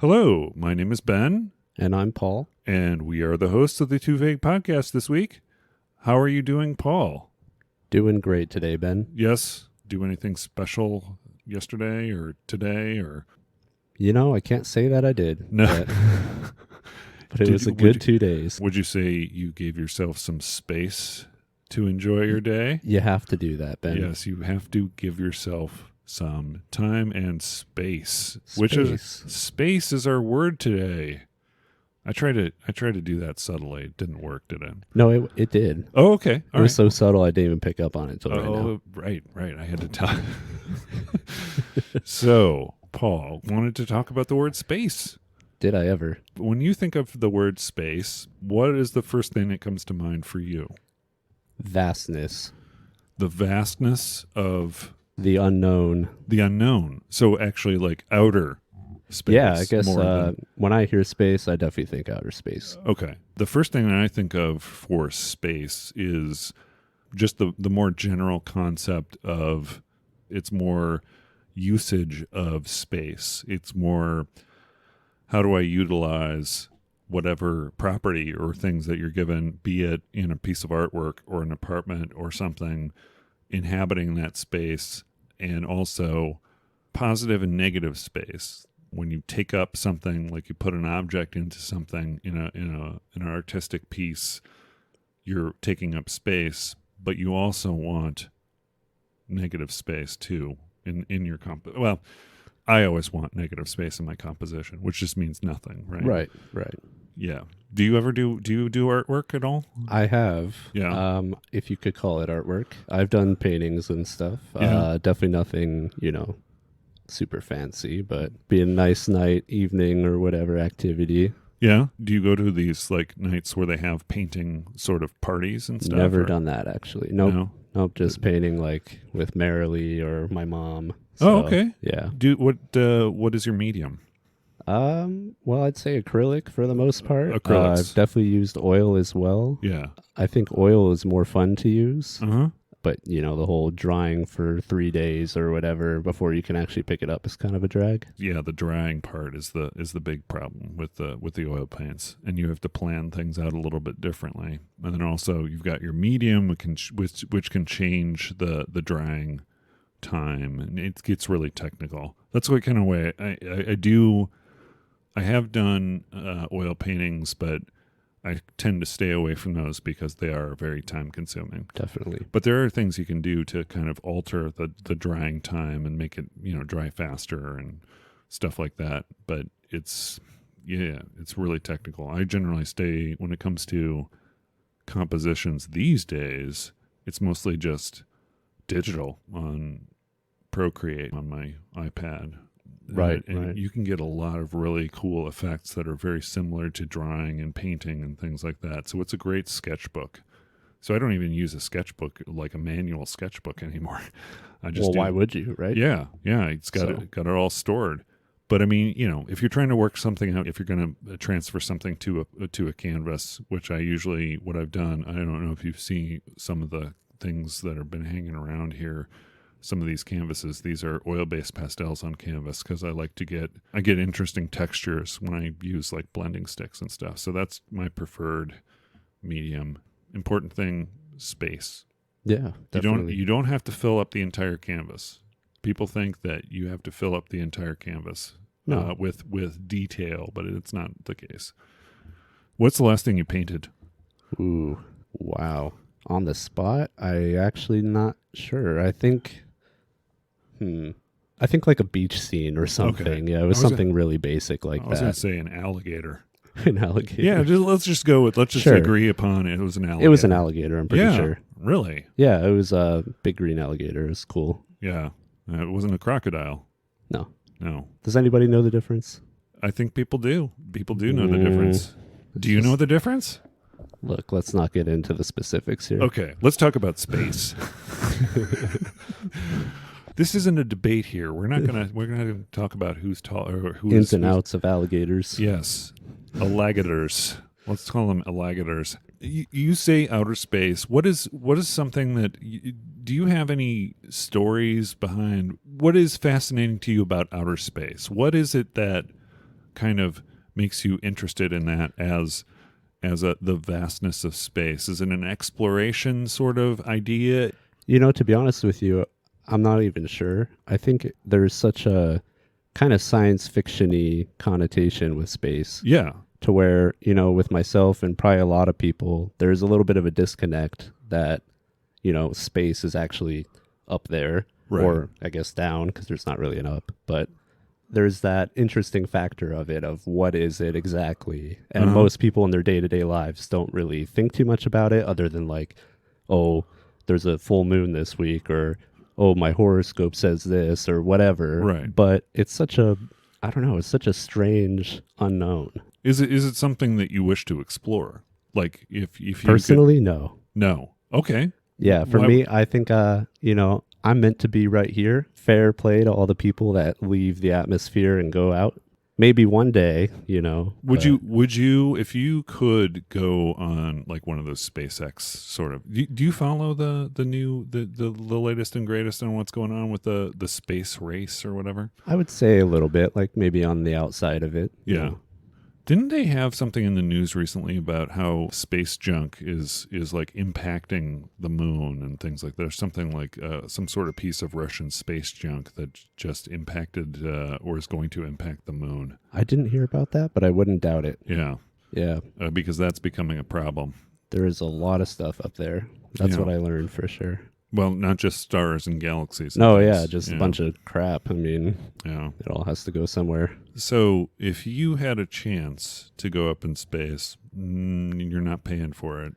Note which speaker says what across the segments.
Speaker 1: Hello, my name is Ben,
Speaker 2: And I'm Paul.
Speaker 1: and we are the hosts of the Too Vague podcast this week. How are you doing, Paul?
Speaker 2: Doing great today, Ben.
Speaker 1: Yes, do anything special yesterday or today or
Speaker 2: You know, I can't say that I did.
Speaker 1: no?
Speaker 2: But it was a good 2 days.
Speaker 1: Would you say you gave yourself some space to enjoy your day?
Speaker 2: You have to do that, Ben.
Speaker 1: Yes, you have to give yourself some time and space. Space is our word today. I tried to do that subtly. It didn't work, did it?
Speaker 2: No, it did.
Speaker 1: Oh, okay.
Speaker 2: It was so subtle I didn't even pick up on it until right now.
Speaker 1: Right. I had to tell. So, Paul wanted to talk about the word space.
Speaker 2: Did I ever?
Speaker 1: When you think of the word space, what is the first thing that comes to mind for you?
Speaker 2: Vastness.
Speaker 1: The vastness of
Speaker 2: the unknown.
Speaker 1: The unknown. So actually like outer space.
Speaker 2: Yeah, I guess when I hear space, I definitely think outer space.
Speaker 1: Okay. The first thing that I think of for space is just the more general concept of it's more usage of space. It's more how do I utilize whatever property or things that you're given, be it in a piece of artwork or an apartment or something, inhabiting that space, and also positive and negative space. When you take up something, like you put an object into something in an artistic piece, you're taking up space, but you also want negative space too in your well, I always want negative space in my composition, which just means nothing, right?
Speaker 2: Right.
Speaker 1: Yeah. Do you do artwork at all?
Speaker 2: I have.
Speaker 1: Yeah.
Speaker 2: If you could call it artwork. I've done paintings and stuff.
Speaker 1: Yeah.
Speaker 2: Definitely nothing, super fancy, but be a nice night, evening, or whatever activity.
Speaker 1: Yeah. Do you go to these like nights where they have painting sort of parties and stuff?
Speaker 2: Never done that actually. Nope. Just painting like with Marilee or my mom. So,
Speaker 1: okay.
Speaker 2: Yeah.
Speaker 1: What is your medium?
Speaker 2: Well, I'd say acrylic for the most part.
Speaker 1: Acrylics.
Speaker 2: I've definitely used oil as well.
Speaker 1: Yeah.
Speaker 2: I think oil is more fun to use.
Speaker 1: Uh-huh.
Speaker 2: But, the whole drying for 3 days or whatever before you can actually pick it up is kind of a drag.
Speaker 1: Yeah, the drying part is the big problem with the oil paints, and you have to plan things out a little bit differently. And then also you've got your medium, which can change the drying time, and it gets really technical. That's what kind of way I do. I have done oil paintings, but I tend to stay away from those because they are very time consuming.
Speaker 2: Definitely.
Speaker 1: But there are things you can do to kind of alter the drying time and make it, dry faster and stuff like that. But it's really technical. I generally stay, when it comes to compositions these days, it's mostly just digital on Procreate on my iPad.
Speaker 2: Right.
Speaker 1: You can get a lot of really cool effects that are very similar to drawing and painting and things like that. So it's a great sketchbook. So I don't even use a sketchbook like a manual sketchbook anymore.
Speaker 2: Why would you, right?
Speaker 1: Yeah. It's got it all stored. But I mean, if you're trying to work something out, if you're going to transfer something to a canvas, which what I've done, I don't know if you've seen some of the things that have been hanging around here. Some of these canvases, these are oil-based pastels on canvas because I get interesting textures when I use like blending sticks and stuff. So that's my preferred medium. Important thing, space.
Speaker 2: Yeah, definitely.
Speaker 1: You don't have to fill up the entire canvas. People think that you have to fill up the entire canvas with detail, but it's not the case. What's the last thing you painted?
Speaker 2: Ooh, wow. On the spot, I actually not sure. I think like a beach scene or something. Okay. Yeah, it was something really basic like that. I
Speaker 1: was going to say an alligator.
Speaker 2: An alligator.
Speaker 1: Yeah, let's just agree upon it. It was an alligator.
Speaker 2: It was an alligator, I'm pretty sure.
Speaker 1: Really?
Speaker 2: Yeah, it was a big green alligator. It was cool.
Speaker 1: Yeah. It wasn't a crocodile.
Speaker 2: No.
Speaker 1: No.
Speaker 2: Does anybody know the difference?
Speaker 1: I think people do. People do know the difference. Do you know the difference?
Speaker 2: Look, let's not get into the specifics here.
Speaker 1: Okay, let's talk about space. This isn't a debate here. We're not gonna talk about who's tall or who's
Speaker 2: ins and outs of alligators.
Speaker 1: Yes, alligators. Let's call them alligators. You say outer space. What is something that? Do you have any stories behind what is fascinating to you about outer space? What is it that kind of makes you interested in that as the vastness of space? Is it an exploration sort of idea?
Speaker 2: To be honest with you, I'm not even sure. I think there's such a kind of science fiction-y connotation with space.
Speaker 1: Yeah.
Speaker 2: To where, with myself and probably a lot of people, there's a little bit of a disconnect that, space is actually up there,
Speaker 1: Right.
Speaker 2: or I guess down, because there's not really an up, but there's that interesting factor of it, of what is it exactly? And most people in their day-to-day lives don't really think too much about it, other than like, oh, there's a full moon this week, or, oh, my horoscope says this, or whatever.
Speaker 1: Right.
Speaker 2: But it's such a, I don't know, it's such a strange unknown.
Speaker 1: Is it something that you wish to explore? Like if you
Speaker 2: Personally, no.
Speaker 1: No. Okay.
Speaker 2: Yeah, for me, I think, I'm meant to be right here. Fair play to all the people that leave the atmosphere and go out. Maybe one day,
Speaker 1: Would you, if you could go on like one of those SpaceX sort of, do you follow the latest and greatest on what's going on with the space race or whatever?
Speaker 2: I would say a little bit, like maybe on the outside of it.
Speaker 1: Yeah. Didn't they have something in the news recently about how space junk is like impacting the moon and things like that? There's something like some sort of piece of Russian space junk that just impacted or is going to impact the moon.
Speaker 2: I didn't hear about that, but I wouldn't doubt it.
Speaker 1: Yeah.
Speaker 2: Yeah.
Speaker 1: Because that's becoming a problem.
Speaker 2: There is a lot of stuff up there. That's what I learned for sure.
Speaker 1: Well, not just stars and galaxies.
Speaker 2: No, yeah, just a bunch of crap. I mean,
Speaker 1: yeah,
Speaker 2: it all has to go somewhere.
Speaker 1: So if you had a chance to go up in space, you're not paying for it.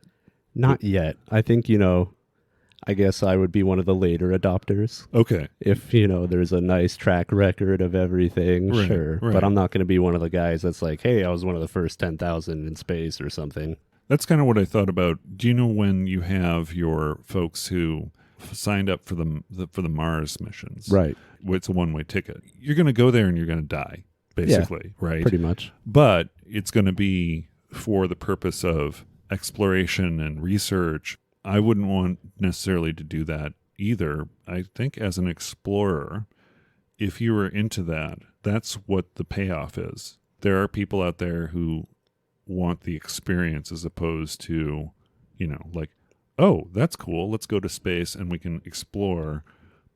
Speaker 2: Not yet. I think, I guess I would be one of the later adopters.
Speaker 1: Okay.
Speaker 2: If, there's a nice track record of everything, sure.
Speaker 1: Right.
Speaker 2: But I'm not going to be one of the guys that's like, hey, I was one of the first 10,000 in space or something.
Speaker 1: That's kind of what I thought about. Do you know when you have your folks who signed up for the Mars missions?
Speaker 2: Right.
Speaker 1: It's a one-way ticket. You're going to go there and you're going to die, basically, right?
Speaker 2: Pretty much.
Speaker 1: But it's going to be for the purpose of exploration and research. I wouldn't want necessarily to do that either. I think as an explorer, if you were into that, that's what the payoff is. There are people out there who want the experience as opposed to, like, oh, that's cool, let's go to space and we can explore.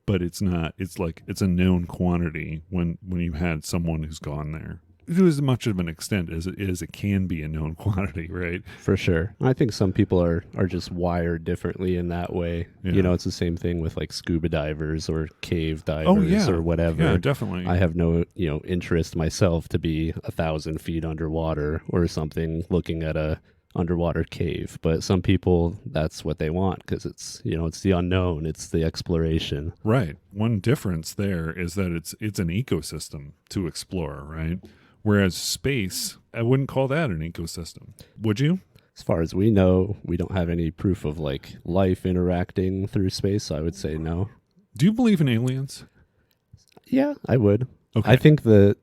Speaker 1: But it's not, it's like, it's a known quantity when you had someone who's gone there. To as much of an extent as it can be a known quantity, right?
Speaker 2: For sure. I think some people are just wired differently in that way.
Speaker 1: Yeah.
Speaker 2: It's the same thing with like scuba divers or cave divers or whatever.
Speaker 1: Yeah, definitely.
Speaker 2: I have no, interest myself to be 1,000 feet underwater or something looking at a underwater cave. But some people, that's what they want because it's, it's the unknown. It's the exploration.
Speaker 1: Right. One difference there is that it's an ecosystem to explore, right? Whereas space, I wouldn't call that an ecosystem. Would you?
Speaker 2: As far as we know, we don't have any proof of like life interacting through space, so I would say no.
Speaker 1: Do you believe in aliens?
Speaker 2: Yeah, I would.
Speaker 1: Okay.
Speaker 2: I think the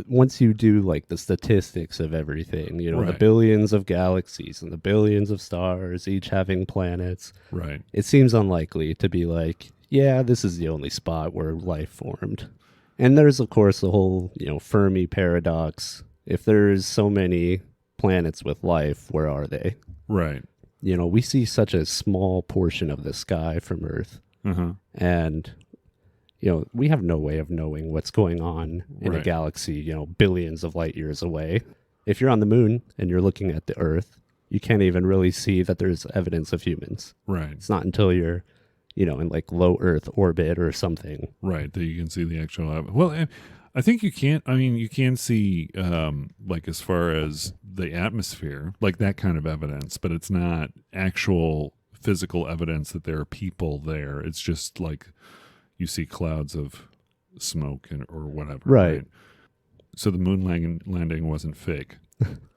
Speaker 2: once you do like the statistics of everything,
Speaker 1: Right.
Speaker 2: the billions of galaxies and the billions of stars, each having planets,
Speaker 1: Right.
Speaker 2: it seems unlikely to be like, yeah, this is the only spot where life formed. And there's, of course, the whole, Fermi paradox. If there's so many planets with life, where are they?
Speaker 1: Right.
Speaker 2: We see such a small portion of the sky from Earth.
Speaker 1: Uh-huh.
Speaker 2: And, we have no way of knowing what's going on in a
Speaker 1: Right.
Speaker 2: galaxy, billions of light years away. If you're on the moon and you're looking at the Earth, you can't even really see that there's evidence of humans.
Speaker 1: Right.
Speaker 2: It's not until you're in like low Earth orbit or something.
Speaker 1: Right, that you can see the actual. Well, I think you can't. I mean, you can see, like as far as the atmosphere, like that kind of evidence, but it's not actual physical evidence that there are people there. It's just like you see clouds of smoke or whatever.
Speaker 2: Right.
Speaker 1: So the moon landing wasn't fake.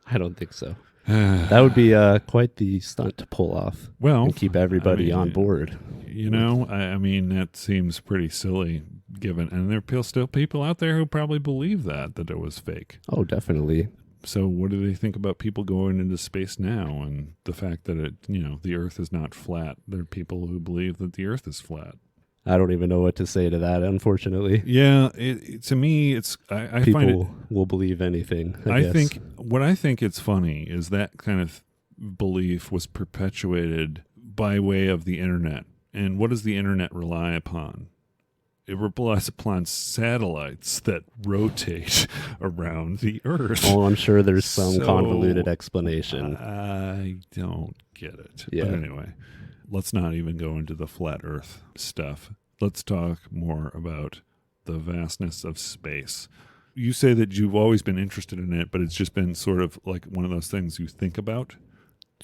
Speaker 2: I don't think so. That would be quite the stunt to pull off.
Speaker 1: Well,
Speaker 2: and keep everybody on board.
Speaker 1: I mean, that seems pretty silly given, and there are still people out there who probably believe that it was fake.
Speaker 2: Oh, definitely.
Speaker 1: So what do they think about people going into space now and the fact that the Earth is not flat? There are people who believe that the Earth is flat.
Speaker 2: I don't even know what to say to that, unfortunately.
Speaker 1: Yeah, to me, I find it.
Speaker 2: People will believe anything,
Speaker 1: I
Speaker 2: guess.
Speaker 1: think what I think it's funny is that kind of belief was perpetuated by way of the internet. And what does the internet rely upon? It relies upon satellites that rotate around the Earth.
Speaker 2: Oh, I'm sure there's some
Speaker 1: So,
Speaker 2: convoluted explanation.
Speaker 1: I don't get it.
Speaker 2: Yeah.
Speaker 1: But anyway, let's not even go into the flat Earth stuff. Let's talk more about the vastness of space. You say that you've always been interested in it, but it's just been sort of like one of those things you think about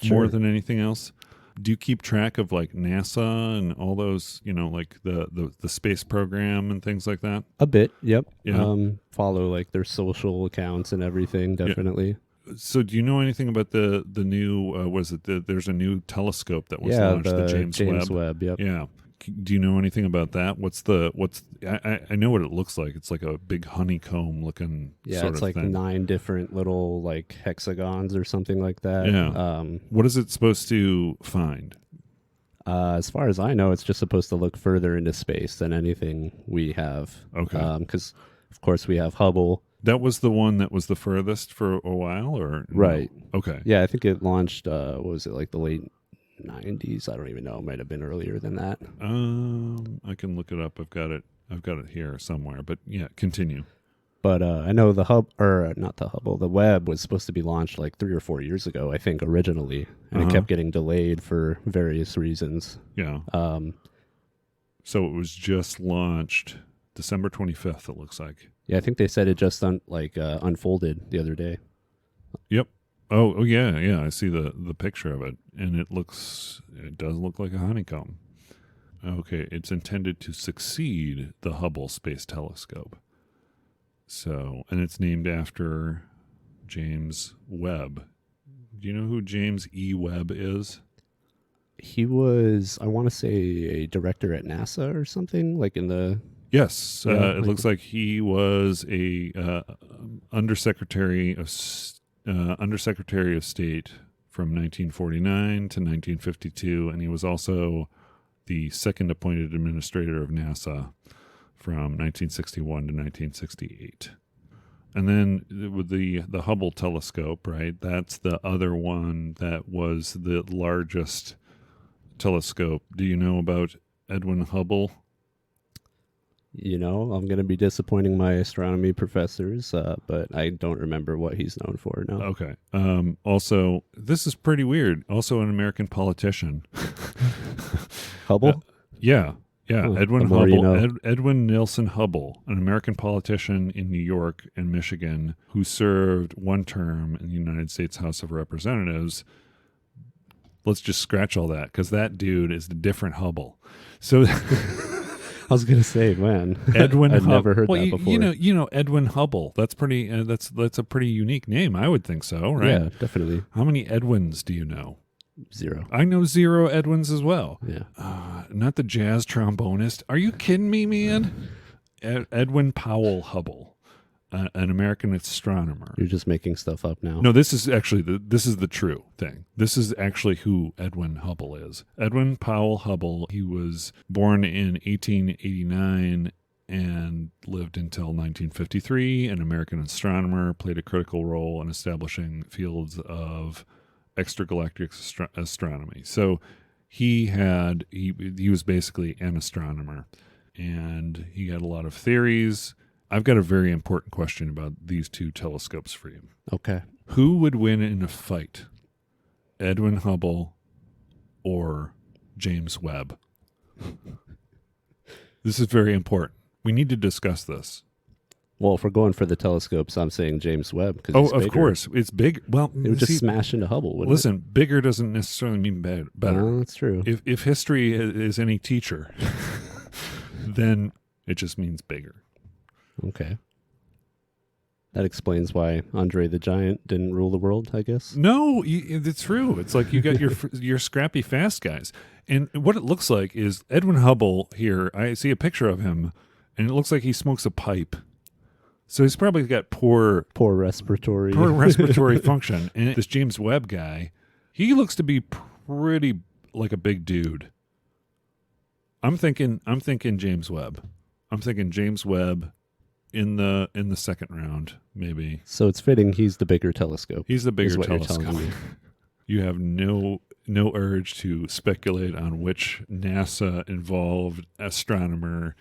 Speaker 1: more than anything else. Do you keep track of like NASA and all those, like the space program and things like that?
Speaker 2: A bit, yep.
Speaker 1: Yeah.
Speaker 2: Follow like their social accounts and everything, definitely.
Speaker 1: So do you know anything about the new, there's a new telescope that was launched, the James
Speaker 2: Webb, yep.
Speaker 1: Yeah. Do you know anything about that? I know what it looks like. It's like a big honeycomb looking sort
Speaker 2: it's
Speaker 1: of
Speaker 2: like
Speaker 1: thing.
Speaker 2: 9 different little like hexagons or something like that.
Speaker 1: Yeah. What is it supposed to find?
Speaker 2: As far as I know, it's just supposed to look further into space than anything we have.
Speaker 1: Okay.
Speaker 2: Because, of course, we have Hubble.
Speaker 1: That was the one that was the furthest for a while, or no?
Speaker 2: Right.
Speaker 1: Okay.
Speaker 2: Yeah, I think it launched, what was it, like the late 90s? I don't even know. It might have been earlier than that.
Speaker 1: I can look it up. I've got it here somewhere. But yeah, continue.
Speaker 2: But I know the the Webb was supposed to be launched like 3 or 4 years ago, I think, originally, and it kept getting delayed for various reasons.
Speaker 1: Yeah. So it was just launched December 25th. It looks like.
Speaker 2: Yeah, I think they said it just unfolded the other day.
Speaker 1: Yep. Oh yeah. I see the picture of it, and it does look like a honeycomb. Okay, it's intended to succeed the Hubble Space Telescope. So, and it's named after James Webb. Do you know who James E. Webb is?
Speaker 2: He was, I want to say, a director at NASA or something, like in the...
Speaker 1: Yes, it looks like he was a undersecretary of State from 1949 to 1952, and he was also the second appointed administrator of NASA from 1961 to 1968. And then with the Hubble telescope, right? That's the other one that was the largest telescope. Do you know about Edwin Hubble?
Speaker 2: I'm going to be disappointing my astronomy professors, but I don't remember what he's known for now.
Speaker 1: Okay. Also, this is pretty weird. Also an American politician.
Speaker 2: Hubble?
Speaker 1: Yeah. Edwin Hubble.
Speaker 2: You know.
Speaker 1: Edwin Nelson Hubble, an American politician in New York and Michigan who served one term in the United States House of Representatives. Let's just scratch all that because that dude is a different Hubble. So...
Speaker 2: I was gonna say, man,
Speaker 1: Edwin.
Speaker 2: I've never heard that before.
Speaker 1: You know Edwin Hubble. That's pretty. That's a pretty unique name. I would think so, right?
Speaker 2: Yeah, definitely.
Speaker 1: How many Edwins do you know?
Speaker 2: 0.
Speaker 1: I know 0 Edwins as well.
Speaker 2: Yeah.
Speaker 1: Not the jazz trombonist. Are you kidding me, man? Edwin Powell Hubble, an American astronomer.
Speaker 2: You're just making stuff up now.
Speaker 1: No, this is actually the true thing. This is actually who Edwin Hubble is. Edwin Powell Hubble. He was born in 1889 and lived until 1953. An American astronomer, played a critical role in establishing fields of extragalactic astronomy. So he was basically an astronomer, and he had a lot of theories. I've got a very important question about these two telescopes for you.
Speaker 2: Okay.
Speaker 1: Who would win in a fight? Edwin Hubble or James Webb? This is very important. We need to discuss this.
Speaker 2: Well, if we're going for the telescopes, I'm saying James Webb.
Speaker 1: Oh, of course. It's big. Well,
Speaker 2: it would just smash into Hubble, wouldn't
Speaker 1: listen, bigger doesn't necessarily mean better.
Speaker 2: No, that's true.
Speaker 1: If history is any teacher, then it just means bigger.
Speaker 2: Okay. That explains why Andre the Giant didn't rule the world, I guess.
Speaker 1: No, it's true. It's like you got your scrappy fast guys. And what it looks like is Edwin Hubble here, I see a picture of him, and it looks like he smokes a pipe. So he's probably got poor
Speaker 2: respiratory
Speaker 1: function. And this James Webb guy, he looks to be pretty like a big dude. I'm thinking James Webb. I'm thinking James Webb in the second round, maybe.
Speaker 2: So it's fitting he's the bigger telescope.
Speaker 1: He's the bigger
Speaker 2: is what you're
Speaker 1: telescope.
Speaker 2: telling me.
Speaker 1: You have no urge to speculate on which NASA involved astronomer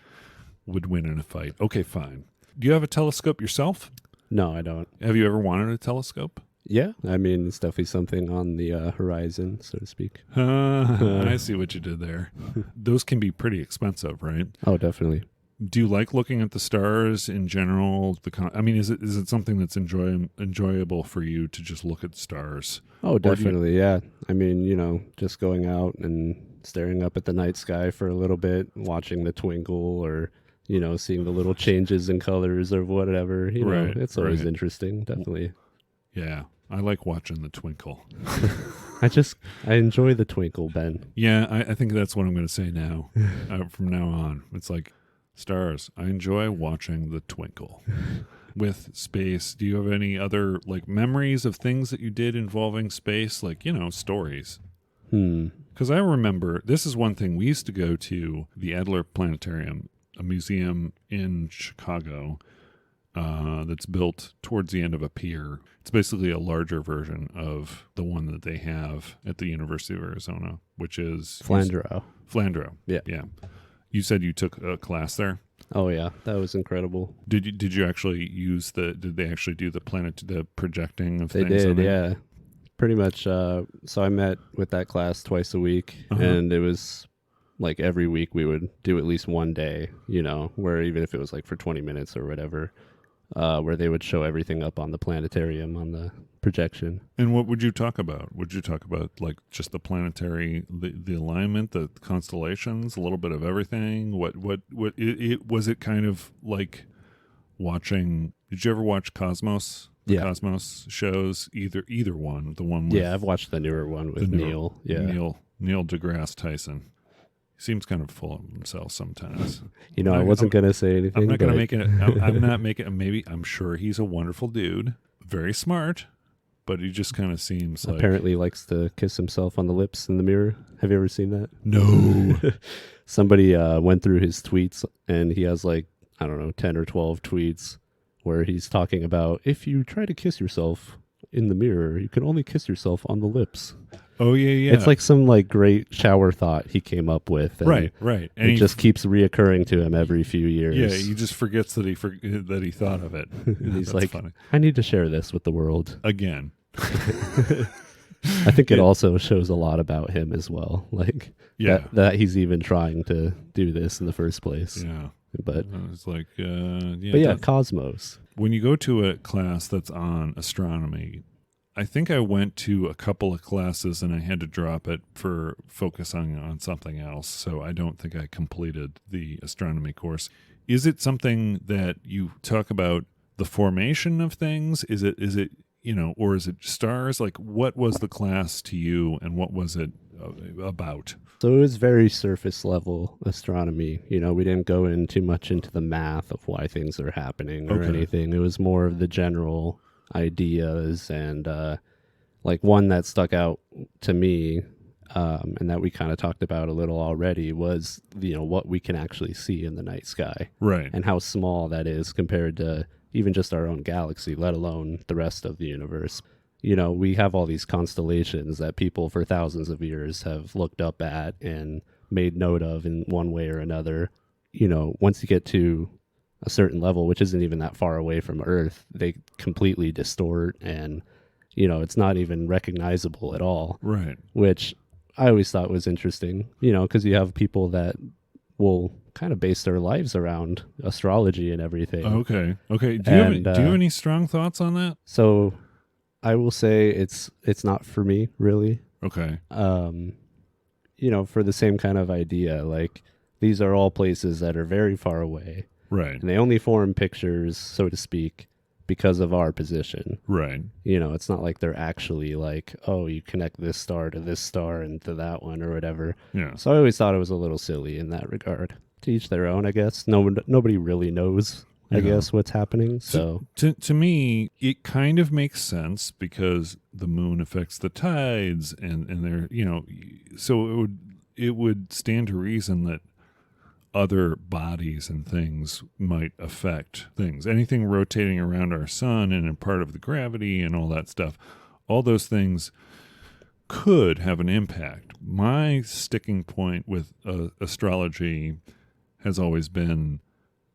Speaker 1: would win in a fight. Okay, fine. Do you have a telescope yourself?
Speaker 2: No, I don't.
Speaker 1: Have you ever wanted a telescope?
Speaker 2: Yeah, I mean, it's definitely something on the horizon, so to speak.
Speaker 1: I see what you did there. Those can be pretty expensive, right?
Speaker 2: Oh, definitely.
Speaker 1: Do you like looking at the stars in general? I mean, is it something that's enjoyable for you to just look at stars?
Speaker 2: Oh, definitely, yeah. I mean, just going out and staring up at the night sky for a little bit, watching the twinkle, or seeing the little changes in colors or whatever.
Speaker 1: Right,
Speaker 2: It's always interesting, definitely.
Speaker 1: Yeah, I like watching the twinkle.
Speaker 2: I enjoy the twinkle, Ben.
Speaker 1: Yeah, I think that's what I'm going to say now. From now on, it's like stars. I enjoy watching the twinkle. With space, do you have any other memories of things that you did involving space, stories? Because I remember this is one thing we used to go to the Adler Planetarium, a museum in Chicago that's built towards the end of a pier. It's basically a larger version of the one that they have at the University of Arizona, which is
Speaker 2: Flandreau.
Speaker 1: Yeah. You said you took a class there?
Speaker 2: Oh yeah, that was incredible.
Speaker 1: Did you actually use did they actually do the projecting of
Speaker 2: things? They did, yeah. Pretty much. So I met with that class twice a week, and it was every week we would do at least one day, where even if it was for 20 minutes or whatever, where they would show everything up on the planetarium on the projection.
Speaker 1: And what would you talk about? Would you talk about just the planetary, the alignment, the constellations, a little bit of everything? What was it kind of like watching? Did you ever watch Cosmos? The Cosmos shows, either one, the one with,
Speaker 2: I've watched the newer one with Neil. Yeah,
Speaker 1: Neil deGrasse Tyson. He seems kind of full of himself sometimes.
Speaker 2: I wasn't going to say anything.
Speaker 1: I'm not going to make it. I'm not making it. Maybe I'm sure he's a wonderful dude, very smart, but he just kind of seems
Speaker 2: apparently likes to kiss himself on the lips in the mirror. Have you ever seen that?
Speaker 1: No.
Speaker 2: Somebody went through his tweets, and he has 10 or 12 tweets where he's talking about if you try to kiss yourself in the mirror, you can only kiss yourself on the lips.
Speaker 1: Oh yeah.
Speaker 2: It's some great shower thought he came up with. And
Speaker 1: right.
Speaker 2: And it just keeps reoccurring to him every few years.
Speaker 1: Yeah, he just forgets that he thought of it.
Speaker 2: He's
Speaker 1: funny.
Speaker 2: I need to share this with the world
Speaker 1: again.
Speaker 2: I think it also shows a lot about him as well. That he's even trying to do this in the first place.
Speaker 1: Yeah.
Speaker 2: But
Speaker 1: it's
Speaker 2: Cosmos.
Speaker 1: When you go to a class that's on astronomy, I think I went to a couple of classes and I had to drop it for focusing on something else. So I don't think I completed the astronomy course. Is it something that you talk about the formation of things? Is it or is it stars? What was the class to you and what was it about?
Speaker 2: So it was very surface level astronomy. We didn't go in too much into the math of why things are happening or anything. It was more of the general ideas, and one that stuck out to me, and that we kind of talked about a little already, was what we can actually see in the night sky,
Speaker 1: right? And
Speaker 2: how small that is compared to even just our own galaxy, let alone the rest of the universe. We have all these constellations that people for thousands of years have looked up at and made note of in one way or another. Once you get to a certain level, which isn't even that far away from Earth, they completely distort, and it's not even recognizable at all.
Speaker 1: Right.
Speaker 2: Which I always thought was interesting, because you have people that will kind of base their lives around astrology and everything.
Speaker 1: Okay. Do you have any strong thoughts on that?
Speaker 2: So I will say it's not for me, really.
Speaker 1: Okay.
Speaker 2: For the same kind of idea, these are all places that are very far away.
Speaker 1: Right.
Speaker 2: And they only form pictures, so to speak, because of our position.
Speaker 1: Right.
Speaker 2: It's not like they're actually you connect this star to this star and to that one or whatever.
Speaker 1: Yeah.
Speaker 2: So I always thought it was a little silly in that regard. To each their own, I guess. Nobody really knows, I guess, what's happening. So
Speaker 1: to me, it kind of makes sense because the moon affects the tides, and they're so it would stand to reason that other bodies and things might affect things. Anything rotating around our sun and a part of the gravity and all that stuff, all those things could have an impact. My sticking point with astrology has always been,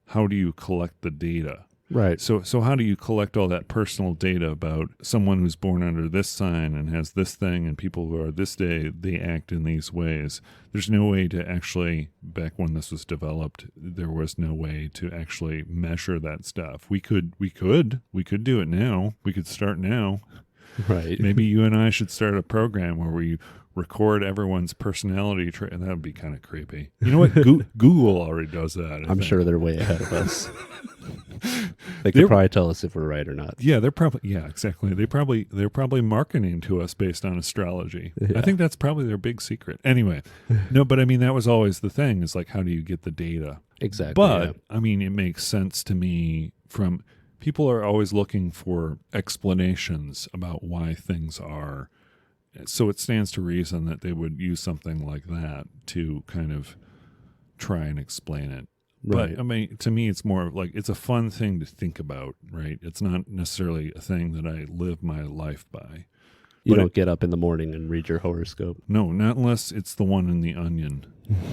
Speaker 1: how do you collect the data?
Speaker 2: Right.
Speaker 1: So how do you collect all that personal data about someone who's born under this sign and has this thing, and people who are this day, they act in these ways? There's no way to actually, back when this was developed, there was no way to actually measure that stuff. We could do it now. We could start now.
Speaker 2: Right.
Speaker 1: Maybe you and I should start a program where we record everyone's personality trait, and that would be kind of creepy. You know what? Google already does that.
Speaker 2: I'm sure they're way ahead of us. They could probably tell us if we're right or not.
Speaker 1: Yeah, exactly. They're probably marketing to us based on astrology. Yeah. I think that's probably their big secret. Anyway, no, but I mean, that was always the thing, is like, how do you get the data?
Speaker 2: Exactly.
Speaker 1: But
Speaker 2: yeah.
Speaker 1: I mean, it makes sense to me from people are always looking for explanations about why things are. So it stands to reason that they would use something like that to kind of try and explain it.
Speaker 2: Right.
Speaker 1: But I mean, to me, it's more like, it's a fun thing to think about, right? It's not necessarily a thing that I live my life by.
Speaker 2: You don't get up in the morning and read your horoscope.
Speaker 1: No, not unless it's the one in The Onion.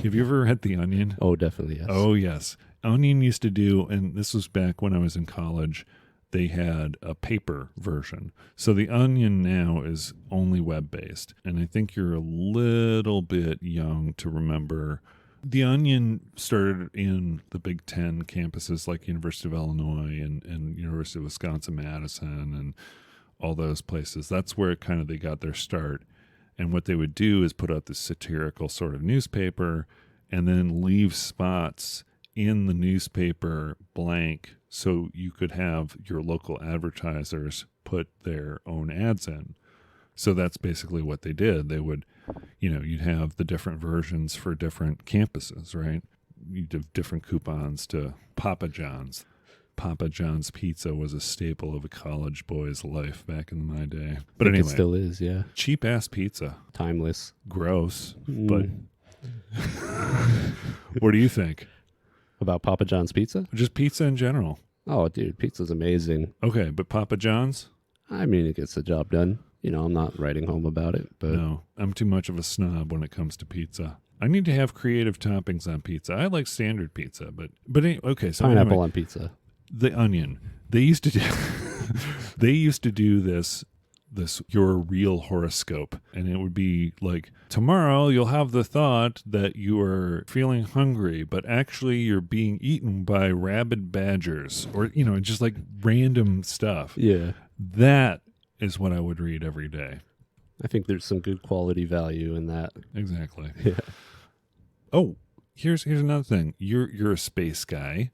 Speaker 1: Have you ever read The Onion?
Speaker 2: Oh, definitely, yes.
Speaker 1: Oh, yes. Onion used to do, and this was back when I was in college, they had a paper version. So The Onion now is only web-based, and I think you're a little bit young to remember. The Onion started in the Big Ten campuses like University of Illinois and University of Wisconsin-Madison and all those places. That's where kind of they got their start. And what they would do is put out this satirical sort of newspaper and then leave spots in the newspaper blank so you could have your local advertisers put their own ads in. So that's basically what they did. They would, you'd have the different versions for different campuses, right? You'd have different coupons to Papa John's. Papa John's pizza was a staple of a college boy's life back in my day. But anyway,
Speaker 2: it still is, yeah.
Speaker 1: Cheap ass pizza.
Speaker 2: Timeless.
Speaker 1: Gross. But what do you think
Speaker 2: about Papa John's pizza?
Speaker 1: Just pizza in general.
Speaker 2: Oh, dude, pizza's amazing.
Speaker 1: Okay, but Papa John's?
Speaker 2: I mean, it gets the job done. I'm not writing home about it, but
Speaker 1: no, I'm too much of a snob when it comes to pizza. I need to have creative toppings on pizza. I like standard pizza, but okay. So
Speaker 2: pineapple on pizza.
Speaker 1: The Onion. They used to do this your real horoscope, and it would be like, tomorrow you'll have the thought that you are feeling hungry, but actually you're being eaten by rabid badgers, or just like random stuff.
Speaker 2: Yeah,
Speaker 1: that is what I would read every day.
Speaker 2: I think there's some good quality value in that.
Speaker 1: Exactly.
Speaker 2: Yeah.
Speaker 1: Oh, here's another thing. You're a space guy.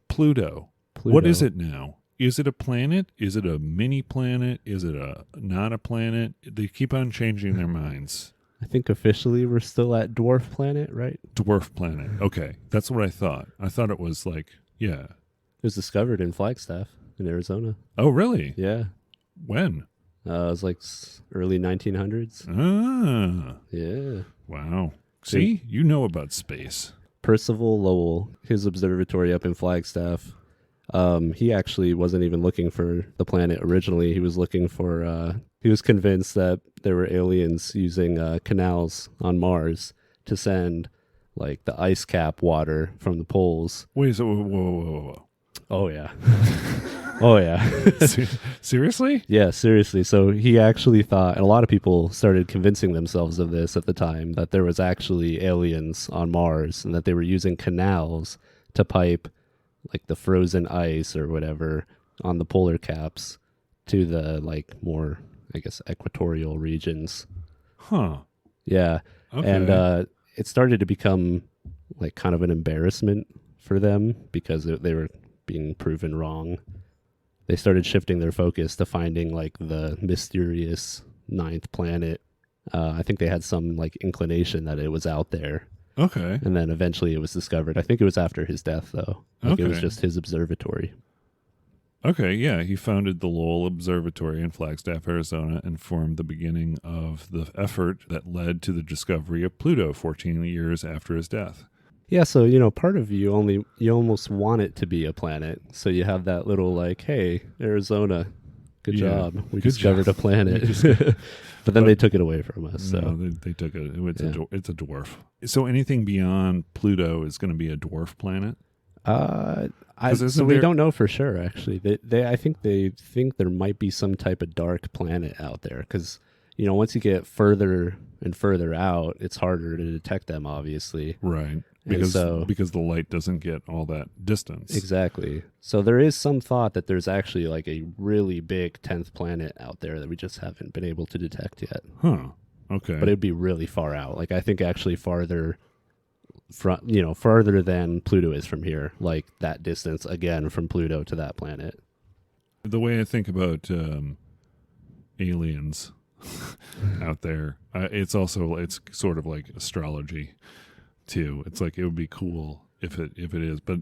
Speaker 1: Pluto. What is it now? Is it a planet? Is it a mini planet? Is it not a planet? They keep on changing their minds.
Speaker 2: I think officially we're still at dwarf planet, right?
Speaker 1: Dwarf planet. Okay. That's what I thought. I thought it was like, yeah.
Speaker 2: It was discovered in Flagstaff in Arizona.
Speaker 1: Oh, really?
Speaker 2: Yeah.
Speaker 1: When?
Speaker 2: It was like early 1900s.
Speaker 1: Ah.
Speaker 2: Yeah.
Speaker 1: Wow. See, you know about space.
Speaker 2: Percival Lowell, his observatory up in Flagstaff, he actually wasn't even looking for the planet originally. He was looking for, he was convinced that there were aliens using canals on Mars to send like the ice cap water from the poles.
Speaker 1: Wait, so whoa.
Speaker 2: Oh, yeah. Oh, yeah.
Speaker 1: Seriously?
Speaker 2: Yeah, seriously. So he actually thought, and a lot of people started convincing themselves of this at the time, that there was actually aliens on Mars and that they were using canals to pipe like the frozen ice or whatever on the polar caps to the like more, I guess, equatorial regions.
Speaker 1: Huh.
Speaker 2: Yeah.
Speaker 1: Okay.
Speaker 2: And it started to become like kind of an embarrassment for them because they were being proven wrong. They started shifting their focus to finding like the mysterious ninth planet. I think they had some like inclination that it was out there.
Speaker 1: Okay.
Speaker 2: And then eventually it was discovered. I think it was after his death though. Like It was just his observatory.
Speaker 1: Okay, yeah. He founded the Lowell Observatory in Flagstaff, Arizona, and formed the beginning of the effort that led to the discovery of Pluto 14 years after his death.
Speaker 2: Yeah, so part of you almost want it to be a planet. So you have that little like, hey, Arizona, good
Speaker 1: Yeah,
Speaker 2: job. We
Speaker 1: good
Speaker 2: discovered
Speaker 1: job.
Speaker 2: a planet. But then they took it away from us. So
Speaker 1: No, they took it.
Speaker 2: Yeah.
Speaker 1: It's a dwarf. So anything beyond Pluto is going to be a dwarf planet.
Speaker 2: We don't know for sure. Actually, I think they think there might be some type of dark planet out there because once you get further and further out, it's harder to detect them. Obviously,
Speaker 1: Right. Because the light doesn't get all that distance.
Speaker 2: Exactly. So there is some thought that there's actually like a really big 10th planet out there that we just haven't been able to detect yet.
Speaker 1: Huh. Okay.
Speaker 2: But it'd be really far out. Like I think actually farther than Pluto is from here, like that distance again from Pluto to that planet.
Speaker 1: The way I think about aliens out there, it's sort of like astrology too. It's like it would be cool if it is, but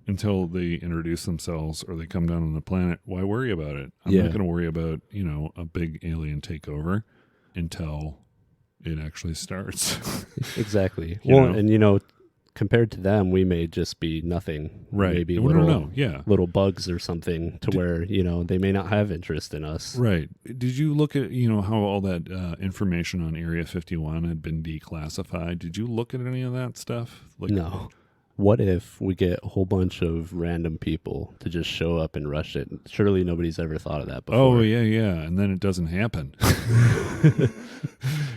Speaker 1: until they introduce themselves or they come down on the planet, why worry about it? I'm not going to worry about a big alien takeover until it actually starts.
Speaker 2: Exactly. And compared to them, we may just be nothing.
Speaker 1: Right.
Speaker 2: Maybe little bugs or something to where they may not have interest in us.
Speaker 1: Right. Did you look at how all that information on Area 51 had been declassified? Did you look at any of that stuff?
Speaker 2: No. What if we get a whole bunch of random people to just show up and rush it? Surely nobody's ever thought of that before.
Speaker 1: Oh, yeah. And then it doesn't happen.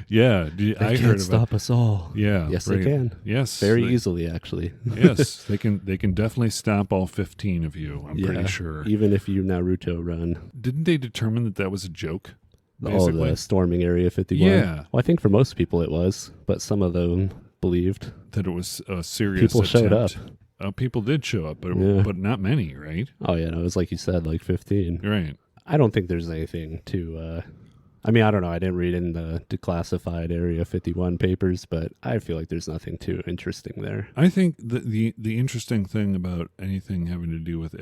Speaker 1: Yeah.
Speaker 2: They can't stop us all.
Speaker 1: Yeah.
Speaker 2: Yes,
Speaker 1: right.
Speaker 2: they can.
Speaker 1: Yes.
Speaker 2: Very easily, actually.
Speaker 1: Yes. They can definitely stop all 15 of you, I'm pretty sure.
Speaker 2: Even if you Naruto run.
Speaker 1: Didn't they determine that was a joke? Basically?
Speaker 2: Oh, the storming Area 51?
Speaker 1: Yeah.
Speaker 2: Well, I think for most people it was, but some of them believed
Speaker 1: that it was a serious
Speaker 2: people
Speaker 1: attempt.
Speaker 2: Showed up.
Speaker 1: People did show up, but not many, right?
Speaker 2: Oh, yeah. No, it was like you said, like 15.
Speaker 1: Right.
Speaker 2: I don't think there's anything to... I don't know. I didn't read in the declassified Area 51 papers, but I feel like there's nothing too interesting there.
Speaker 1: I think the interesting thing about anything having to do with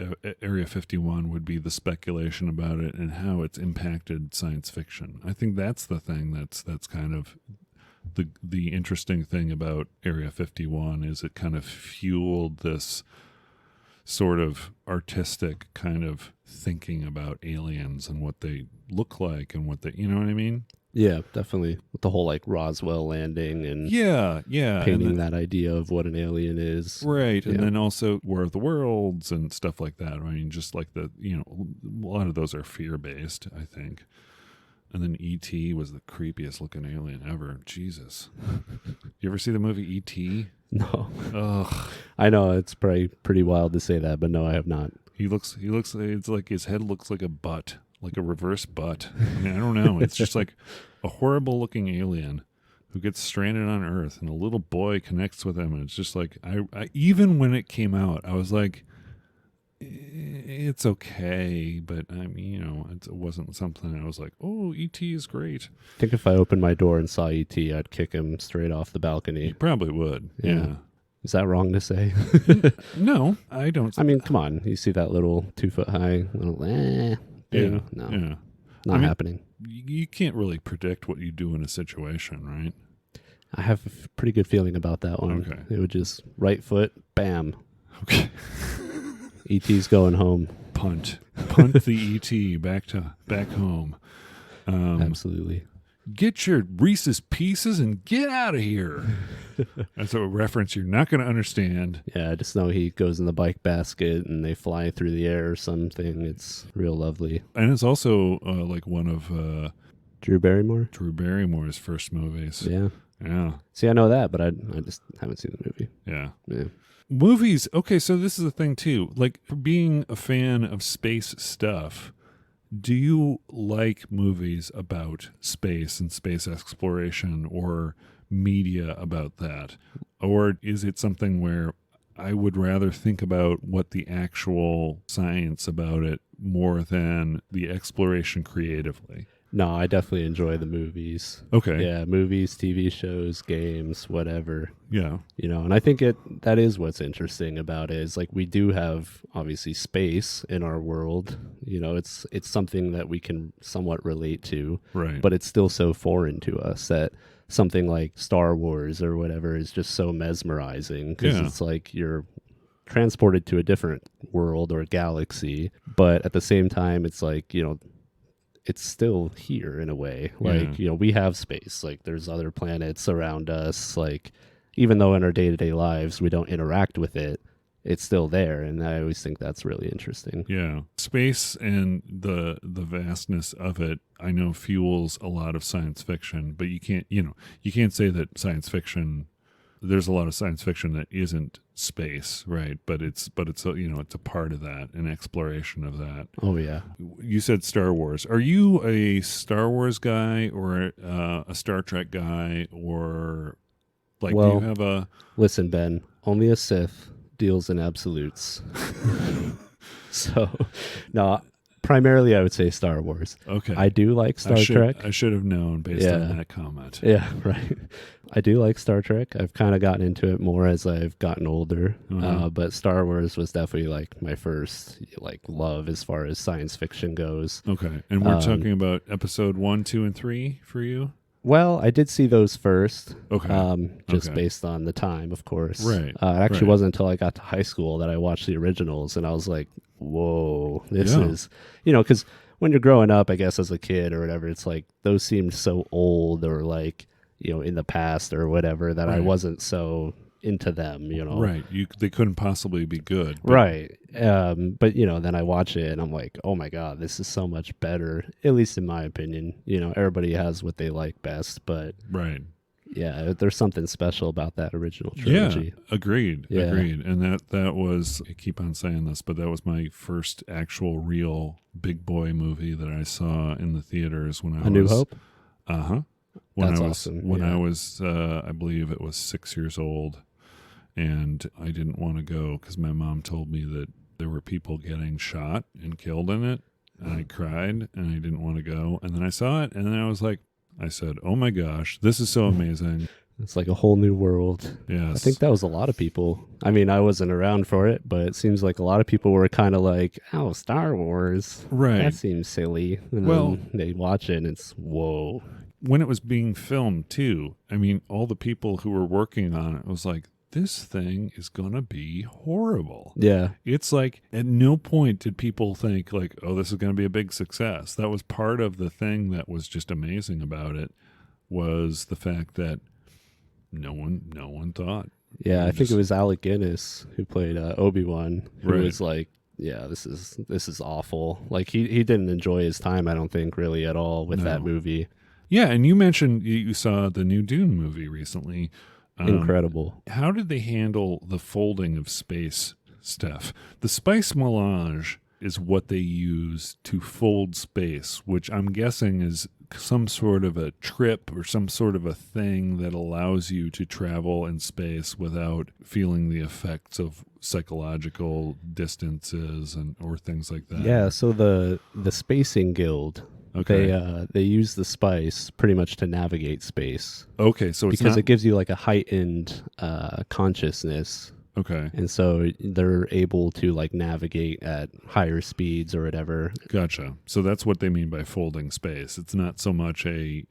Speaker 1: Area 51 would be the speculation about it and how it's impacted science fiction. I think that's the thing that's kind of the interesting thing about Area 51 is it kind of fueled this sort of artistic kind of thinking about aliens and what they look like and what they, you know what I mean?
Speaker 2: Yeah, definitely. With the whole like Roswell landing and
Speaker 1: painting
Speaker 2: that idea of what an alien is.
Speaker 1: Right. And then also War of the Worlds and stuff like that. I mean, just like a lot of those are fear-based, I think. And then E.T. was the creepiest looking alien ever. Jesus. You ever see the movie E.T.?
Speaker 2: No.
Speaker 1: Ugh.
Speaker 2: I know it's probably pretty wild to say that, but no, I have not.
Speaker 1: He looks, it's like his head looks like a butt, like a reverse butt. I mean, I don't know. It's just like a horrible looking alien who gets stranded on Earth and a little boy connects with him. And it's just like, I even when it came out, I was like, it's okay, but I mean, it wasn't something I was like, oh, E.T. is great.
Speaker 2: I think if I opened my door and saw E.T., I'd kick him straight off the balcony.
Speaker 1: You probably would. Yeah.
Speaker 2: Is that wrong to say?
Speaker 1: No, I don't.
Speaker 2: I mean, come on. You see that little 2 foot high little thing? No.
Speaker 1: Yeah.
Speaker 2: Not happening.
Speaker 1: You can't really predict what you do in a situation, right?
Speaker 2: I have a pretty good feeling about that one.
Speaker 1: Okay.
Speaker 2: It would just right foot, bam.
Speaker 1: Okay.
Speaker 2: E.T.'s going home.
Speaker 1: Punt the E.T. back home.
Speaker 2: Absolutely.
Speaker 1: Get your Reese's Pieces and get out of here. That's a reference you're not going to understand.
Speaker 2: Yeah, I just know he goes in the bike basket and they fly through the air or something. It's real lovely.
Speaker 1: And it's also like one of
Speaker 2: Drew
Speaker 1: Barrymore's first movies. Yeah.
Speaker 2: See, I know that, but I just haven't seen the movie.
Speaker 1: Yeah.
Speaker 2: Yeah.
Speaker 1: Movies. Okay, so this is the thing too. Like, for being a fan of space stuff, do you like movies about space and space exploration or media about that? Or is it something where I would rather think about what the actual science about it more than the exploration creatively?
Speaker 2: No, I definitely enjoy the movies.
Speaker 1: Okay.
Speaker 2: Yeah, movies, TV shows, games, whatever.
Speaker 1: Yeah.
Speaker 2: And I think that is what's interesting about it is like we do have obviously space in our world. It's something that we can somewhat relate to.
Speaker 1: Right.
Speaker 2: But it's still so foreign to us that something like Star Wars or whatever is just so mesmerizing because
Speaker 1: Yeah.
Speaker 2: it's like you're transported to a different world or galaxy, but at the same time, it's like, it's still here in a way. Like, we have space, like there's other planets around us. Like, even though in our day-to-day lives we don't interact with it, it's still there. And I always think that's really interesting.
Speaker 1: Yeah. Space and the vastness of it, I know, fuels a lot of science fiction, but you can't say that science fiction, there's a lot of science fiction that isn't space, right? But it's it's a part of that, an exploration of that.
Speaker 2: Oh yeah.
Speaker 1: You said Star Wars. Are you a Star Wars guy or a Star Trek guy, or like, do you have a...
Speaker 2: Listen, Ben, only a Sith deals in absolutes. So, no, primarily I would say Star Wars.
Speaker 1: Okay.
Speaker 2: I do like Star Trek.
Speaker 1: I should have known based on that comment.
Speaker 2: Yeah, right. I do like Star Trek. I've kind of gotten into it more as I've gotten older. But Star Wars was definitely like my first love as far as science fiction goes.
Speaker 1: Okay. And we're talking about episode 1, 2, and 3 for you?
Speaker 2: Well, I did see those first.
Speaker 1: Okay.
Speaker 2: Just based on the time, of course.
Speaker 1: Right.
Speaker 2: It actually wasn't until I got to high school that I watched the originals, and I was like, whoa, this is, because when you're growing up, I guess as a kid or whatever, it's like those seemed so old or like, in the past or whatever that I wasn't so into them,
Speaker 1: Right. They couldn't possibly be good.
Speaker 2: But... Right. But, then I watch it and I'm like, oh my God, this is so much better, at least in my opinion. Everybody has what they like best, but
Speaker 1: right.
Speaker 2: Yeah, there's something special about that original trilogy.
Speaker 1: Yeah, agreed. And that was, I keep on saying this, but that was my first actual real big boy movie that I saw in the theaters when I was...
Speaker 2: A New Hope?
Speaker 1: Uh-huh.
Speaker 2: That's awesome.
Speaker 1: When I was, I believe it was 6 years old, and I didn't want to go because my mom told me that there were people getting shot and killed in it, and I cried, and I didn't want to go. And then I saw it, and then I said, oh my gosh, this is so amazing.
Speaker 2: It's like a whole new world.
Speaker 1: Yes.
Speaker 2: I think that was a lot of people. I mean, I wasn't around for it, but it seems like a lot of people were kind of like, oh, Star Wars.
Speaker 1: Right.
Speaker 2: That seems silly. And then they watch it and it's, whoa.
Speaker 1: When it was being filmed too, I mean, all the people who were working on it was like, this thing is going to be horrible.
Speaker 2: Yeah.
Speaker 1: It's like, at no point did people think like, oh, this is going to be a big success. That was part of the thing that was just amazing about it, was the fact that no one thought.
Speaker 2: Yeah, I think it was Alec Guinness who played Obi-Wan, who was like, yeah, this is awful. Like, he didn't enjoy his time, I don't think, really at all with that movie. Yeah,
Speaker 1: and you mentioned you saw the new Dune movie recently.
Speaker 2: Incredible.
Speaker 1: How did they handle the folding of space stuff? The spice melange is what they use to fold space, which I'm guessing is some sort of a trip or some sort of a thing that allows you to travel in space without feeling the effects of psychological distances or things like that.
Speaker 2: Yeah, so the Spacing Guild, they use the spice pretty much to navigate space.
Speaker 1: Okay, so
Speaker 2: because it gives you like a heightened consciousness.
Speaker 1: Okay.
Speaker 2: And so they're able to like navigate at higher speeds or whatever.
Speaker 1: Gotcha. So that's what they mean by folding space. It's not so much a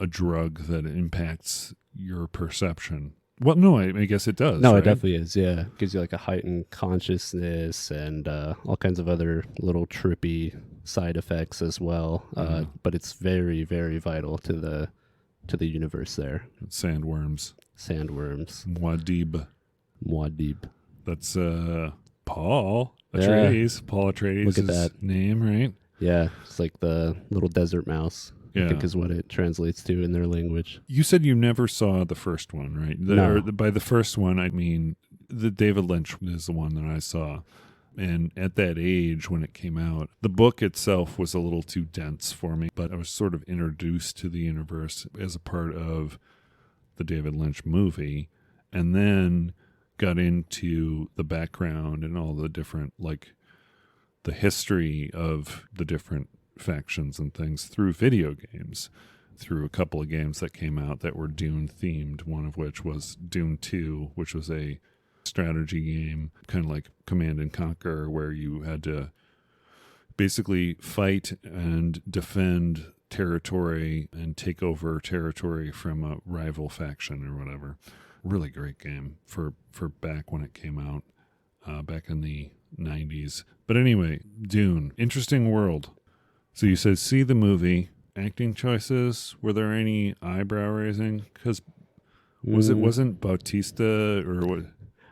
Speaker 1: drug that impacts your perception. Well, no, I guess it does.
Speaker 2: No,
Speaker 1: right?
Speaker 2: It definitely is. Yeah, it gives you like a heightened consciousness and all kinds of other little trippy side effects as well. But it's very, very vital to the universe there.
Speaker 1: Sandworms.
Speaker 2: Muad'Dib.
Speaker 1: That's Paul Atreides.
Speaker 2: Yeah.
Speaker 1: Paul Atreides.
Speaker 2: Look at that
Speaker 1: name, right?
Speaker 2: Yeah, it's like the little desert mouse. I think is what it translates to in their language.
Speaker 1: You said you never saw the first one, right?
Speaker 2: No.
Speaker 1: By the first one, I mean the David Lynch is the one that I saw. And at that age when it came out, the book itself was a little too dense for me, but I was sort of introduced to the universe as a part of the David Lynch movie, and then got into the background and all the different, like, the history of the different factions and things through video games, through a couple of games that came out that were Dune themed, one of which was Dune 2, which was a strategy game, kind of like Command and Conquer, where you had to basically fight and defend territory and take over territory from a rival faction or whatever. Really great game for back when it came out, back in the 90s. But anyway, Dune, interesting world. So you said see the movie. Acting choices, were there any eyebrow raising? Because wasn't Bautista or what?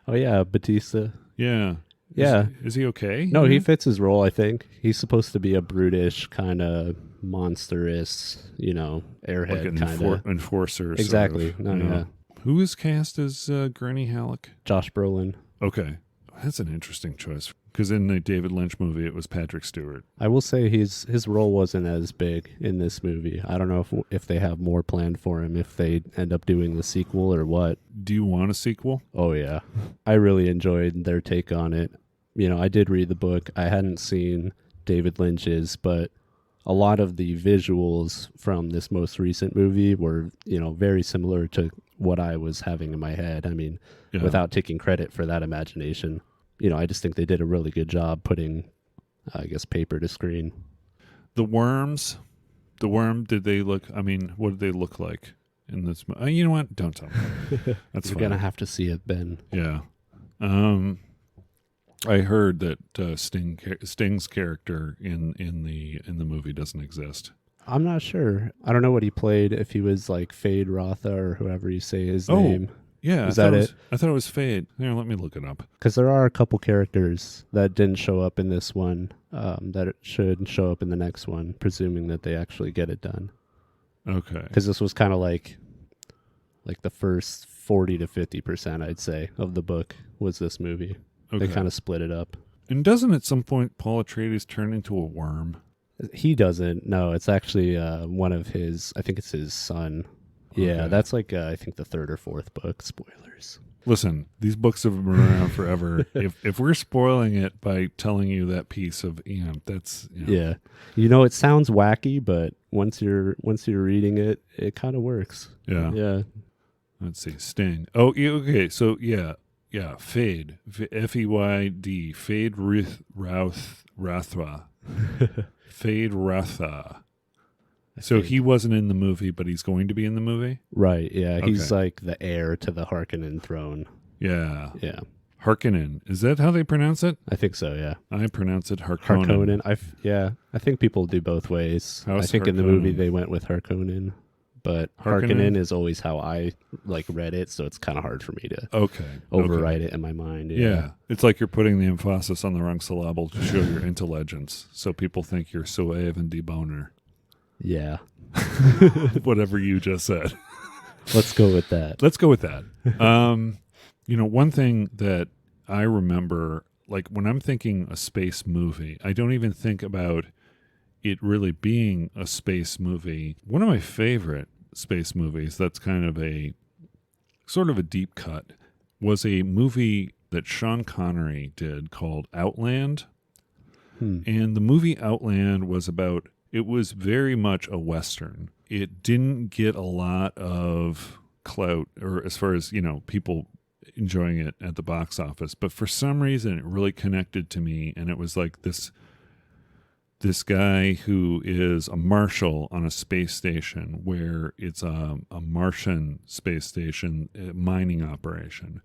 Speaker 2: Oh yeah, Bethesda.
Speaker 1: Yeah.
Speaker 2: Yeah.
Speaker 1: Is he okay?
Speaker 2: No, he fits his role, I think. He's supposed to be a brutish, kind of monstrous, airhead
Speaker 1: like
Speaker 2: kind of. Enforcer. Exactly.
Speaker 1: Sort of, yeah. Who is cast as Gurney Halleck?
Speaker 2: Josh Brolin.
Speaker 1: Okay. That's an interesting choice. Because in the David Lynch movie, it was Patrick Stewart.
Speaker 2: I will say his role wasn't as big in this movie. I don't know if they have more planned for him, if they end up doing the sequel or what.
Speaker 1: Do you want a sequel?
Speaker 2: Oh, yeah. I really enjoyed their take on it. I did read the book. I hadn't seen David Lynch's, but a lot of the visuals from this most recent movie were, very similar to what I was having in my head. I mean, without taking credit for that imagination. I just think they did a really good job putting, paper to screen.
Speaker 1: The worm, did they look, what did they look like in this? You know what? Don't tell me. That's
Speaker 2: You're going to have to see it, Ben.
Speaker 1: Yeah. I heard that Sting's character in the movie doesn't exist.
Speaker 2: I'm not sure. I don't know what he played, if he was like Fade Rotha or whoever you say his name.
Speaker 1: Yeah,
Speaker 2: is that it?
Speaker 1: I thought it was Fade. Here, let me look it up.
Speaker 2: Because there are a couple characters that didn't show up in this one that should show up in the next one, presuming that they actually get it done.
Speaker 1: Okay.
Speaker 2: Because this was kind of like the first 40 to 50%, I'd say, of the book was this movie. Okay. They kind of split it up.
Speaker 1: And doesn't at some point Paul Atreides turn into a worm?
Speaker 2: He doesn't. No, it's actually one of his, I think it's his son. Yeah, that's like, I think the third or fourth book. Spoilers.
Speaker 1: Listen, these books have been around forever. If we're spoiling it by telling you that piece of, that's...
Speaker 2: Yeah. it sounds wacky, but once you're reading it, it kind of works.
Speaker 1: Yeah.
Speaker 2: Yeah.
Speaker 1: Let's see. Sting. Oh, okay. So, yeah. Fade. F-E-Y-D. Fade Rathwa. Fade Ratha. So he wasn't in the movie, but he's going to be in the movie?
Speaker 2: Right, yeah. Okay. He's like the heir to the Harkonnen throne.
Speaker 1: Yeah.
Speaker 2: Yeah.
Speaker 1: Harkonnen. Is that how they pronounce it?
Speaker 2: I think so, yeah.
Speaker 1: I pronounce it Harkonnen.
Speaker 2: I think people do both ways. I think in the movie they went with Harkonnen, but Harkonnen is always how I read it, so it's kind of hard for me to overwrite it in my mind.
Speaker 1: Yeah. It's like you're putting the emphasis on the wrong syllable to show your intelligence, so people think you're suave and deboner.
Speaker 2: Yeah.
Speaker 1: Whatever you just said.
Speaker 2: Let's go with that.
Speaker 1: One thing that I remember, when I'm thinking a space movie, I don't even think about it really being a space movie. One of my favorite space movies that's kind of a sort of a deep cut was a movie that Sean Connery did called Outland. And the movie Outland was about... It was very much a Western. It didn't get a lot of clout, or as far as, people enjoying it at the box office. But for some reason, it really connected to me. And it was like this guy who is a marshal on a space station where it's a Martian space station mining operation.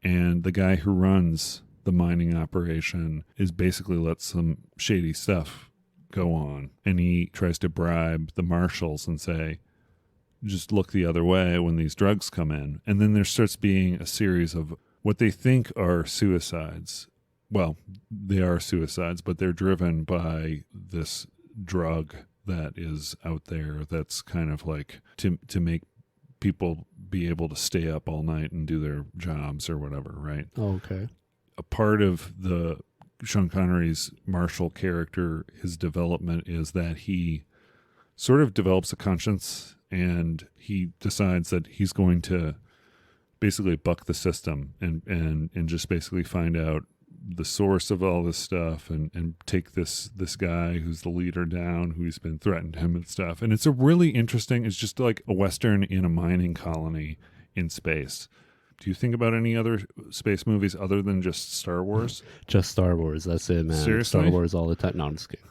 Speaker 1: And the guy who runs the mining operation is basically let some shady stuff go on, and he tries to bribe the marshals and say, just look the other way when these drugs come in. And then there starts being a series of what they think are suicides. Well, they are suicides, but they're driven by this drug that is out there that's kind of like to make people be able to stay up all night and do their jobs or whatever, right?
Speaker 2: Oh, okay.
Speaker 1: A part of the Sean Connery's Marshall character, his development is that he sort of develops a conscience, and he decides that he's going to basically buck the system and just basically find out the source of all this stuff and take this guy who's the leader down, who's been threatened him and stuff. And it's it's just like a Western in a mining colony in space. Do you think about any other space movies other than just Star Wars?
Speaker 2: Just Star Wars. That's it, man.
Speaker 1: Seriously?
Speaker 2: Star Wars all the time. No, I'm just kidding.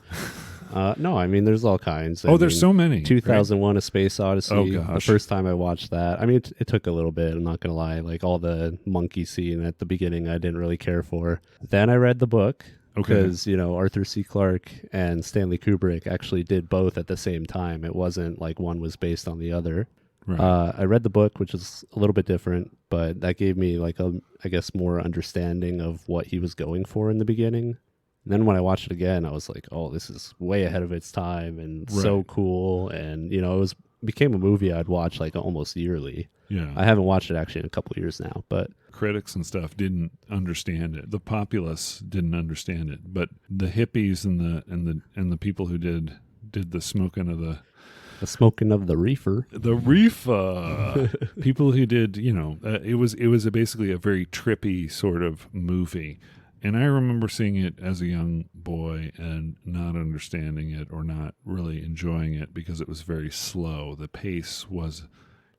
Speaker 2: No, I mean, there's all kinds.
Speaker 1: There's so many.
Speaker 2: 2001: A Space Odyssey.
Speaker 1: Oh, gosh.
Speaker 2: The first time I watched that, I mean, it took a little bit. I'm not gonna lie. Like all the monkey scene at the beginning, I didn't really care for. Then I read the book because Arthur C. Clarke and Stanley Kubrick actually did both at the same time. It wasn't like one was based on the other.
Speaker 1: Right.
Speaker 2: I read the book, which is a little bit different, but that gave me like I guess more understanding of what he was going for in the beginning. And then when I watched it again, I was like, oh, this is way ahead of its time and so cool. And, it became a movie I'd watch like almost yearly.
Speaker 1: Yeah.
Speaker 2: I haven't watched it actually in a couple of years now, but
Speaker 1: critics and stuff didn't understand it. The populace didn't understand it, but the hippies and the people who did the smoking of the
Speaker 2: reefer.
Speaker 1: The reefer. People who did, it was basically a very trippy sort of movie. And I remember seeing it as a young boy and not understanding it or not really enjoying it because it was very slow. The pace was,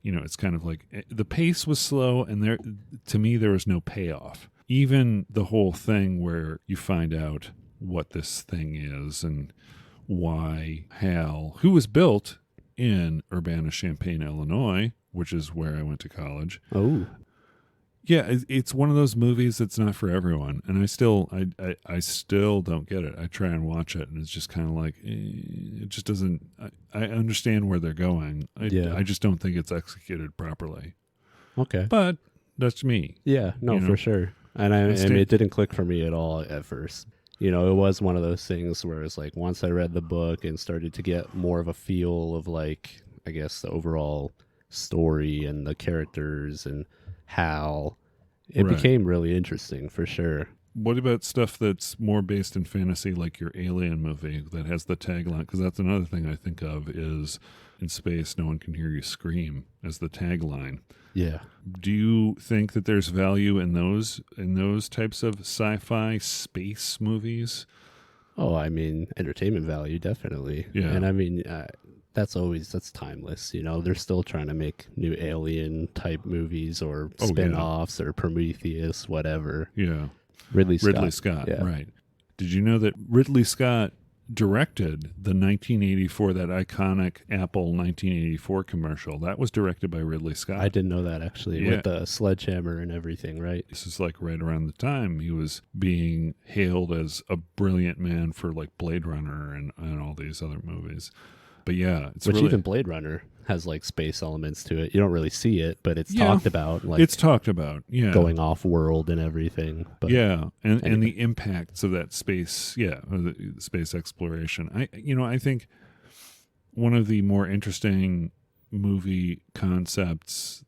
Speaker 1: it's kind of like the pace was slow, and to me there was no payoff. Even the whole thing where you find out what this thing is and why Hal, who was built in Urbana-Champaign, Illinois, which is where I went to college.
Speaker 2: Oh.
Speaker 1: Yeah, it's one of those movies that's not for everyone, and I still don't get it. I try and watch it, and it's just kind of like it just doesn't. I understand where they're going. I just don't think it's executed properly.
Speaker 2: Okay,
Speaker 1: but that's me.
Speaker 2: Yeah, no, for sure. And I mean, it didn't click for me at all at first. It was one of those things where it's like once I read the book and started to get more of a feel of like I guess the overall story and the characters and how it became really interesting for sure.
Speaker 1: What about stuff that's more based in fantasy, like your Alien movie that has the tagline? Because that's another thing I think of is in space, no one can hear you scream as the tagline.
Speaker 2: Yeah.
Speaker 1: Do you think that there's value in those types of sci-fi space movies?
Speaker 2: Oh, I mean, entertainment value, definitely.
Speaker 1: Yeah.
Speaker 2: And I mean, that's timeless. They're still trying to make new Alien type movies or spin-offs or Prometheus, whatever.
Speaker 1: Yeah.
Speaker 2: Ridley Scott.
Speaker 1: Yeah. Right. Did you know that Ridley Scott directed the 1984, that iconic Apple 1984 commercial? That was directed by Ridley Scott.
Speaker 2: I didn't know that actually, with the sledgehammer and everything, right?
Speaker 1: This is like right around the time he was being hailed as a brilliant man for like Blade Runner and all these other movies. But yeah,
Speaker 2: even Blade Runner has like space elements to it. You don't really see it, but it's talked about. Like
Speaker 1: it's talked about,
Speaker 2: going off world and everything. But
Speaker 1: and the impacts of that space, the space exploration. I think one of the more interesting movie concepts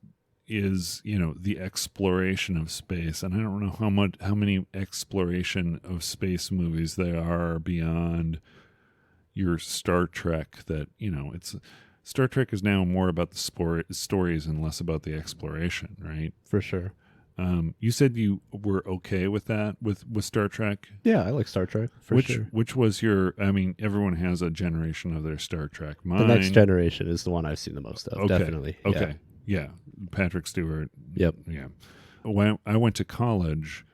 Speaker 1: is the exploration of space, and I don't know how many exploration of space movies there are beyond your Star Trek. That it's Star Trek is now more about the stories and less about the exploration, right?
Speaker 2: For sure.
Speaker 1: You said you were okay with that with Star Trek.
Speaker 2: Yeah, I like Star Trek for sure.
Speaker 1: Which was your? I mean, everyone has a generation of their Star Trek.
Speaker 2: The Next Generation is the one I've seen the most of.
Speaker 1: Okay.
Speaker 2: Definitely.
Speaker 1: Okay. Yeah. Patrick Stewart.
Speaker 2: Yep.
Speaker 1: Yeah. When I went to college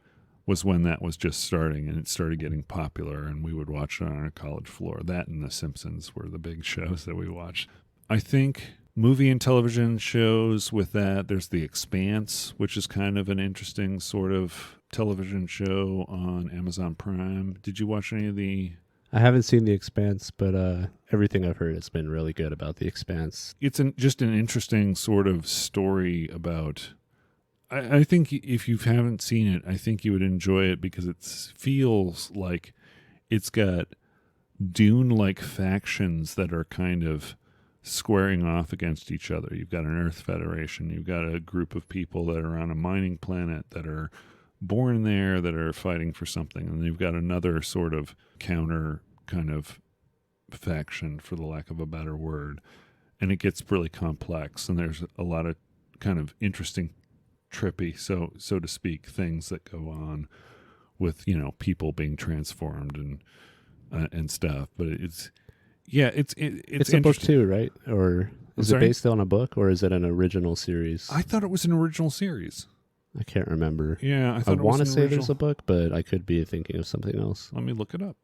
Speaker 1: was when that was just starting, and it started getting popular, and we would watch it on our college floor. That and The Simpsons were the big shows that we watched. I think movie and television shows with that, there's The Expanse, which is kind of an interesting sort of television show on Amazon Prime. Did you watch any of the...
Speaker 2: I haven't seen The Expanse, but everything I've heard has been really good about The Expanse.
Speaker 1: It's just an interesting sort of story about... I think if you haven't seen it, I think you would enjoy it because it feels like it's got Dune-like factions that are kind of squaring off against each other. You've got an Earth Federation. You've got a group of people that are on a mining planet that are born there that are fighting for something. And you've got another sort of counter kind of faction, for the lack of a better word. And it gets really complex. And there's a lot of kind of interesting, trippy, so to speak, things that go on with, people being transformed and stuff. But it's
Speaker 2: a book too, right? Or is it based on a book, or is it an original series?
Speaker 1: I thought it was an original series.
Speaker 2: I can't remember.
Speaker 1: Yeah, I
Speaker 2: want to say there's a book, but I could be thinking of something else.
Speaker 1: Let me look it up.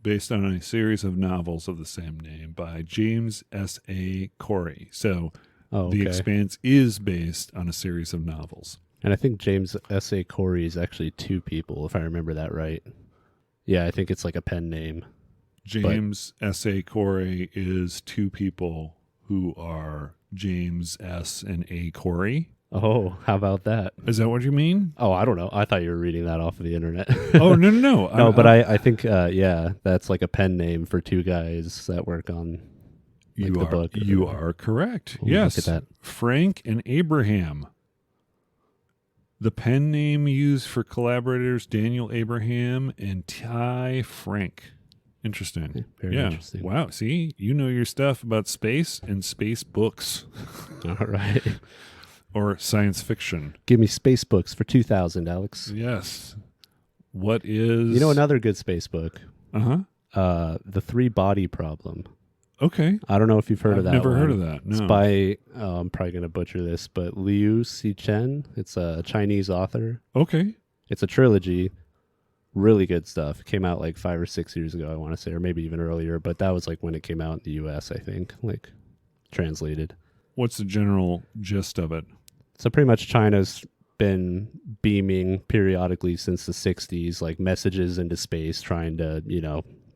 Speaker 1: based on a series of novels of the same name by James S.A. Corey. So The Expanse is based on a series of novels.
Speaker 2: And I think James S.A. Corey is actually two people, if I remember that right. Yeah, I think it's like a pen name.
Speaker 1: James S.A. Corey is two people who are James S. and A. Corey.
Speaker 2: Oh, how about that?
Speaker 1: Is that what you mean?
Speaker 2: Oh, I don't know. I thought you were reading that off of the internet.
Speaker 1: Oh, no.
Speaker 2: No, but I think, that's like a pen name for two guys that work on the book.
Speaker 1: You are correct.
Speaker 2: Ooh,
Speaker 1: yes.
Speaker 2: Look at that.
Speaker 1: Frank and Abraham. The pen name used for collaborators Daniel Abraham and Ty Frank. Interesting.
Speaker 2: Very interesting.
Speaker 1: Wow. See, you know your stuff about space and space books.
Speaker 2: All right.
Speaker 1: Or science fiction.
Speaker 2: Give me space books for 2,000, Alex.
Speaker 1: Yes. What is...
Speaker 2: You know another good space book?
Speaker 1: Uh-huh.
Speaker 2: The Three Body Problem.
Speaker 1: Okay.
Speaker 2: I don't know if you've heard of that.
Speaker 1: I've never heard of that, no.
Speaker 2: It's by, I'm probably going to butcher this, but Liu Cixin. It's a Chinese author.
Speaker 1: Okay.
Speaker 2: It's a trilogy. Really good stuff. It came out like 5 or 6 years ago, I want to say, or maybe even earlier, but that was like when it came out in the U.S., I think, like translated.
Speaker 1: What's the general gist of it?
Speaker 2: So pretty much China's been beaming periodically since the 60s, like messages into space, trying to,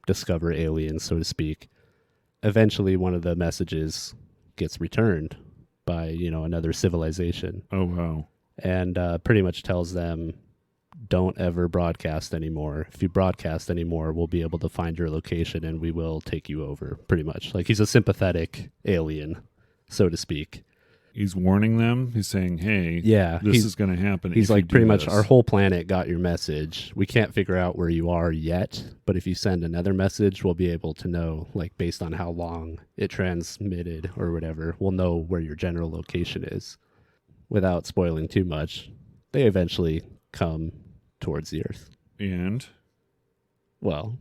Speaker 2: discover aliens, so to speak. Eventually, one of the messages gets returned by, another civilization.
Speaker 1: Oh, wow.
Speaker 2: And pretty much tells them, don't ever broadcast anymore. If you broadcast anymore, we'll be able to find your location and we will take you over, pretty much. Like he's a sympathetic alien, so to speak.
Speaker 1: He's warning them. He's saying, hey, this is going to happen.
Speaker 2: He's like, pretty much our whole planet got your message. We can't figure out where you are yet, but if you send another message, we'll be able to know, like based on how long it transmitted or whatever, we'll know where your general location is. Without spoiling too much, they eventually come towards the Earth.
Speaker 1: And?
Speaker 2: Well.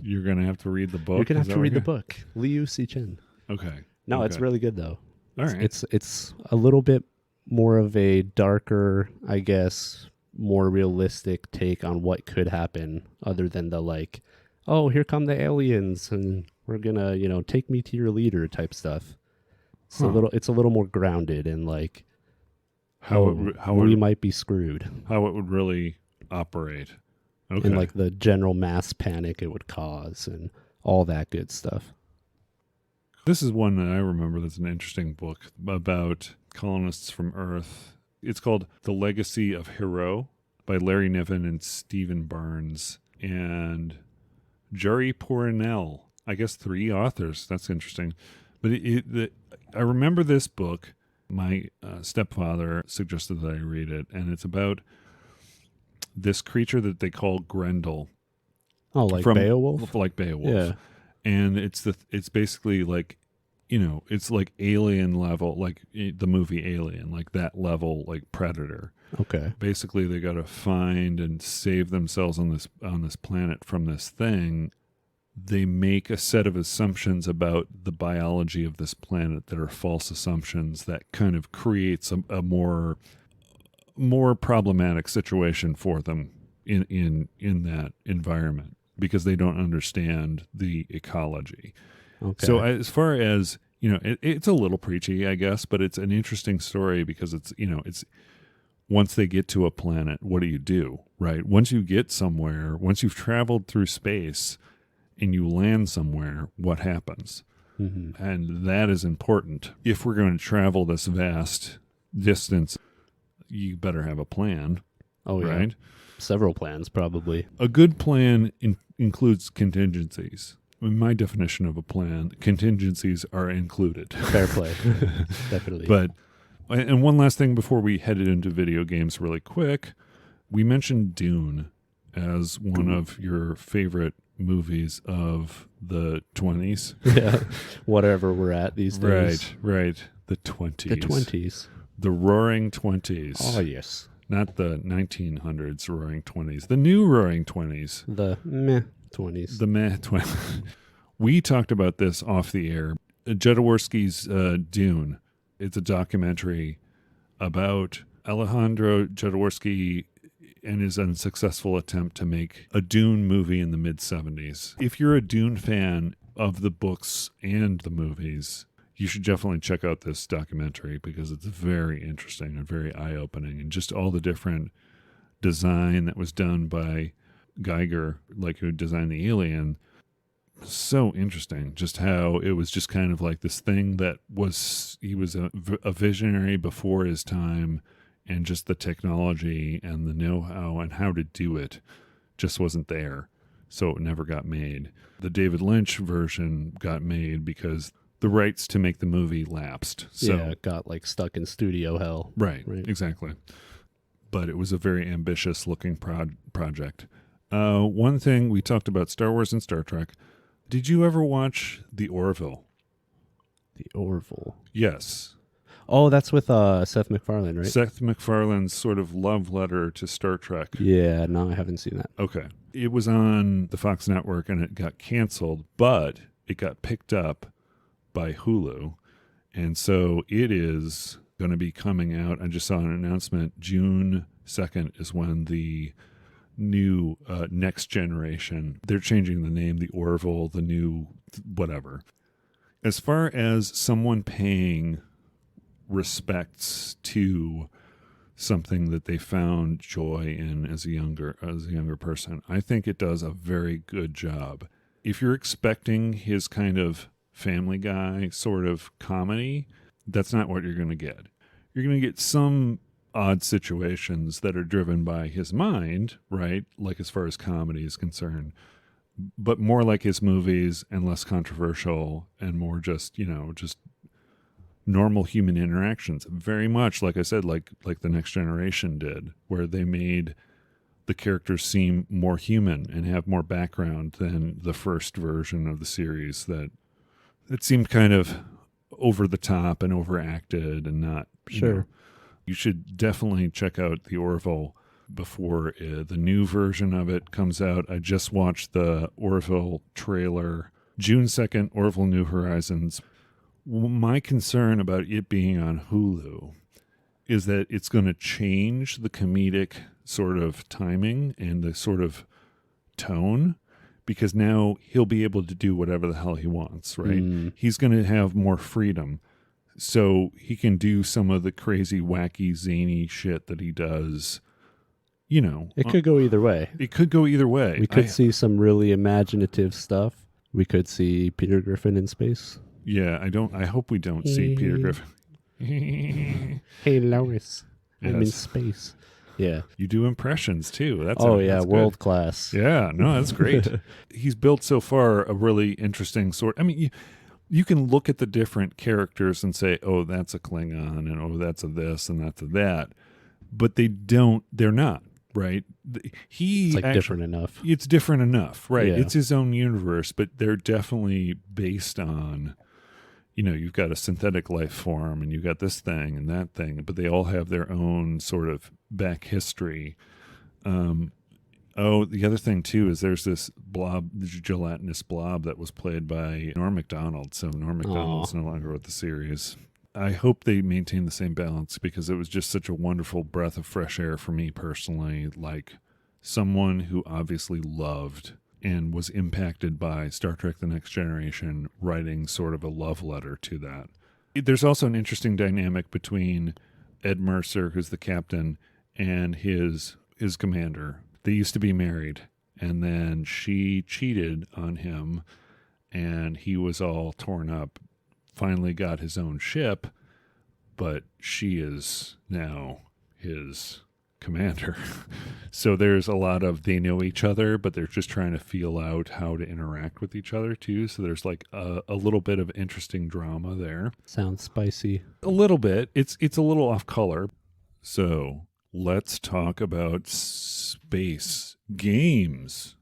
Speaker 1: You're going to have to read the book?
Speaker 2: You're going to have to read the book. Liu Cixin.
Speaker 1: Okay.
Speaker 2: No, It's really good, though.
Speaker 1: All right.
Speaker 2: It's a little bit more of a darker, I guess, more realistic take on what could happen other than the like, oh, here come the aliens and we're going to, take me to your leader type stuff. It's a little more grounded and like how we might be screwed.
Speaker 1: How it would really operate. Okay.
Speaker 2: And like the general mass panic it would cause and all that good stuff.
Speaker 1: This is one that I remember that's an interesting book about colonists from Earth. It's called The Legacy of Heorot by Larry Niven and Stephen Barnes and Jerry Pournelle. I guess 3 authors. That's interesting. But I remember this book. My stepfather suggested that I read it, and it's about this creature that they call Grendel.
Speaker 2: Oh, like Beowulf?
Speaker 1: Like Beowulf.
Speaker 2: Yeah.
Speaker 1: And it's basically like, it's like Alien level, like the movie Alien, like that level, like Predator.
Speaker 2: Okay.
Speaker 1: Basically, they got to find and save themselves on this planet from this thing. They make a set of assumptions about the biology of this planet that are false assumptions that kind of creates a more problematic situation for them in that environment, because they don't understand the ecology.
Speaker 2: Okay.
Speaker 1: So as far as, it's a little preachy, I guess, but it's an interesting story because it's once they get to a planet, what do you do, right? Once you get somewhere, once you've traveled through space and you land somewhere, what happens?
Speaker 2: Mm-hmm.
Speaker 1: And that is important. If we're going to travel this vast distance, you better have a plan.
Speaker 2: Oh, yeah.
Speaker 1: Right?
Speaker 2: Several plans, probably.
Speaker 1: A good plan includes contingencies. In my definition of a plan, contingencies are included.
Speaker 2: Fair play. Definitely.
Speaker 1: And one last thing before we headed into video games really quick, we mentioned Dune as one of your favorite movies of the 20s.
Speaker 2: Yeah, whatever we're at these days.
Speaker 1: Right. The 20s.
Speaker 2: The 20s.
Speaker 1: The roaring 20s.
Speaker 2: Oh, yes.
Speaker 1: Not the 1900s roaring 20s. The new roaring 20s.
Speaker 2: The meh 20s.
Speaker 1: The meh 20s. We talked about this off the air. Jodorowsky's Dune. It's a documentary about Alejandro Jodorowsky and his unsuccessful attempt to make a Dune movie in the mid-70s. If you're a Dune fan of the books and the movies, you should definitely check out this documentary because it's very interesting and very eye-opening, and just all the different design that was done by Geiger, like who designed the alien. So interesting, just how it was just kind of like this thing that was, he was a visionary before his time, and just the technology and the know-how and how to do it just wasn't there, so it never got made. The David Lynch version got made because the rights to make the movie lapsed. So
Speaker 2: it got like stuck in studio hell.
Speaker 1: Right, exactly. But it was a very ambitious looking project. One thing, we talked about Star Wars and Star Trek. Did you ever watch The Orville?
Speaker 2: The Orville?
Speaker 1: Yes.
Speaker 2: Oh, that's with Seth MacFarlane, right?
Speaker 1: Seth MacFarlane's sort of love letter to Star Trek.
Speaker 2: Yeah, no, I haven't seen that.
Speaker 1: Okay. It was on the Fox network and it got canceled, but it got picked up by Hulu. And so it is going to be coming out. I just saw an announcement. June 2nd is when the new next generation, they're changing the name, the Orville, the new whatever. As far as someone paying respects to something that they found joy in as a younger person, I think it does a very good job. If you're expecting his kind of Family Guy sort of comedy, that's not what you're going to get. You're going to get some odd situations that are driven by his mind, right? Like as far as comedy is concerned, but more like his movies and less controversial and more just, just normal human interactions. Very much, like I said, like the Next Generation did, where they made the characters seem more human and have more background than the first version of the series that seemed kind of over the top and overacted and not,
Speaker 2: sure.
Speaker 1: You should definitely check out The Orville before the new version of it comes out. I just watched the Orville trailer. June 2nd, Orville New Horizons. My concern about it being on Hulu is that it's going to change the comedic sort of timing and the sort of tone, because now he'll be able to do whatever the hell he wants, right? He's going to have more freedom. So he can do some of the crazy, wacky, zany shit that he does,
Speaker 2: It could go either way.
Speaker 1: It could go either way.
Speaker 2: We could see some really imaginative stuff. We could see Peter Griffin in space.
Speaker 1: Yeah, I hope we don't see Peter Griffin.
Speaker 2: Hey, Lois.
Speaker 1: Yes.
Speaker 2: I'm in space. Yeah.
Speaker 1: You do impressions, too. That's
Speaker 2: world class.
Speaker 1: Yeah, no, that's great. He's built so far a really interesting sort. I mean, you can look at the different characters and say, oh, that's a Klingon, and oh, that's a this, and that's a that. But they're not, right?
Speaker 2: It's different enough.
Speaker 1: It's different enough, right?
Speaker 2: Yeah.
Speaker 1: It's his own universe, but they're definitely based on, you've got a synthetic life form, and you've got this thing and that thing, but they all have their own sort of back history. The other thing, too, is there's this blob, the gelatinous blob that was played by Norm Macdonald. So Norm Macdonald's no longer with the series. I hope they maintain the same balance, because it was just such a wonderful breath of fresh air for me personally, like someone who obviously loved and was impacted by Star Trek The Next Generation, writing sort of a love letter to that. There's also an interesting dynamic between Ed Mercer, who's the captain, and his commander. They used to be married, and then she cheated on him, and he was all torn up. Finally got his own ship, but she is now his commander. So there's a lot of, they know each other, but they're just trying to feel out how to interact with each other too. So there's like a little bit of interesting drama there.
Speaker 2: Sounds spicy.
Speaker 1: A little bit. It's a little off color. So let's talk about space games.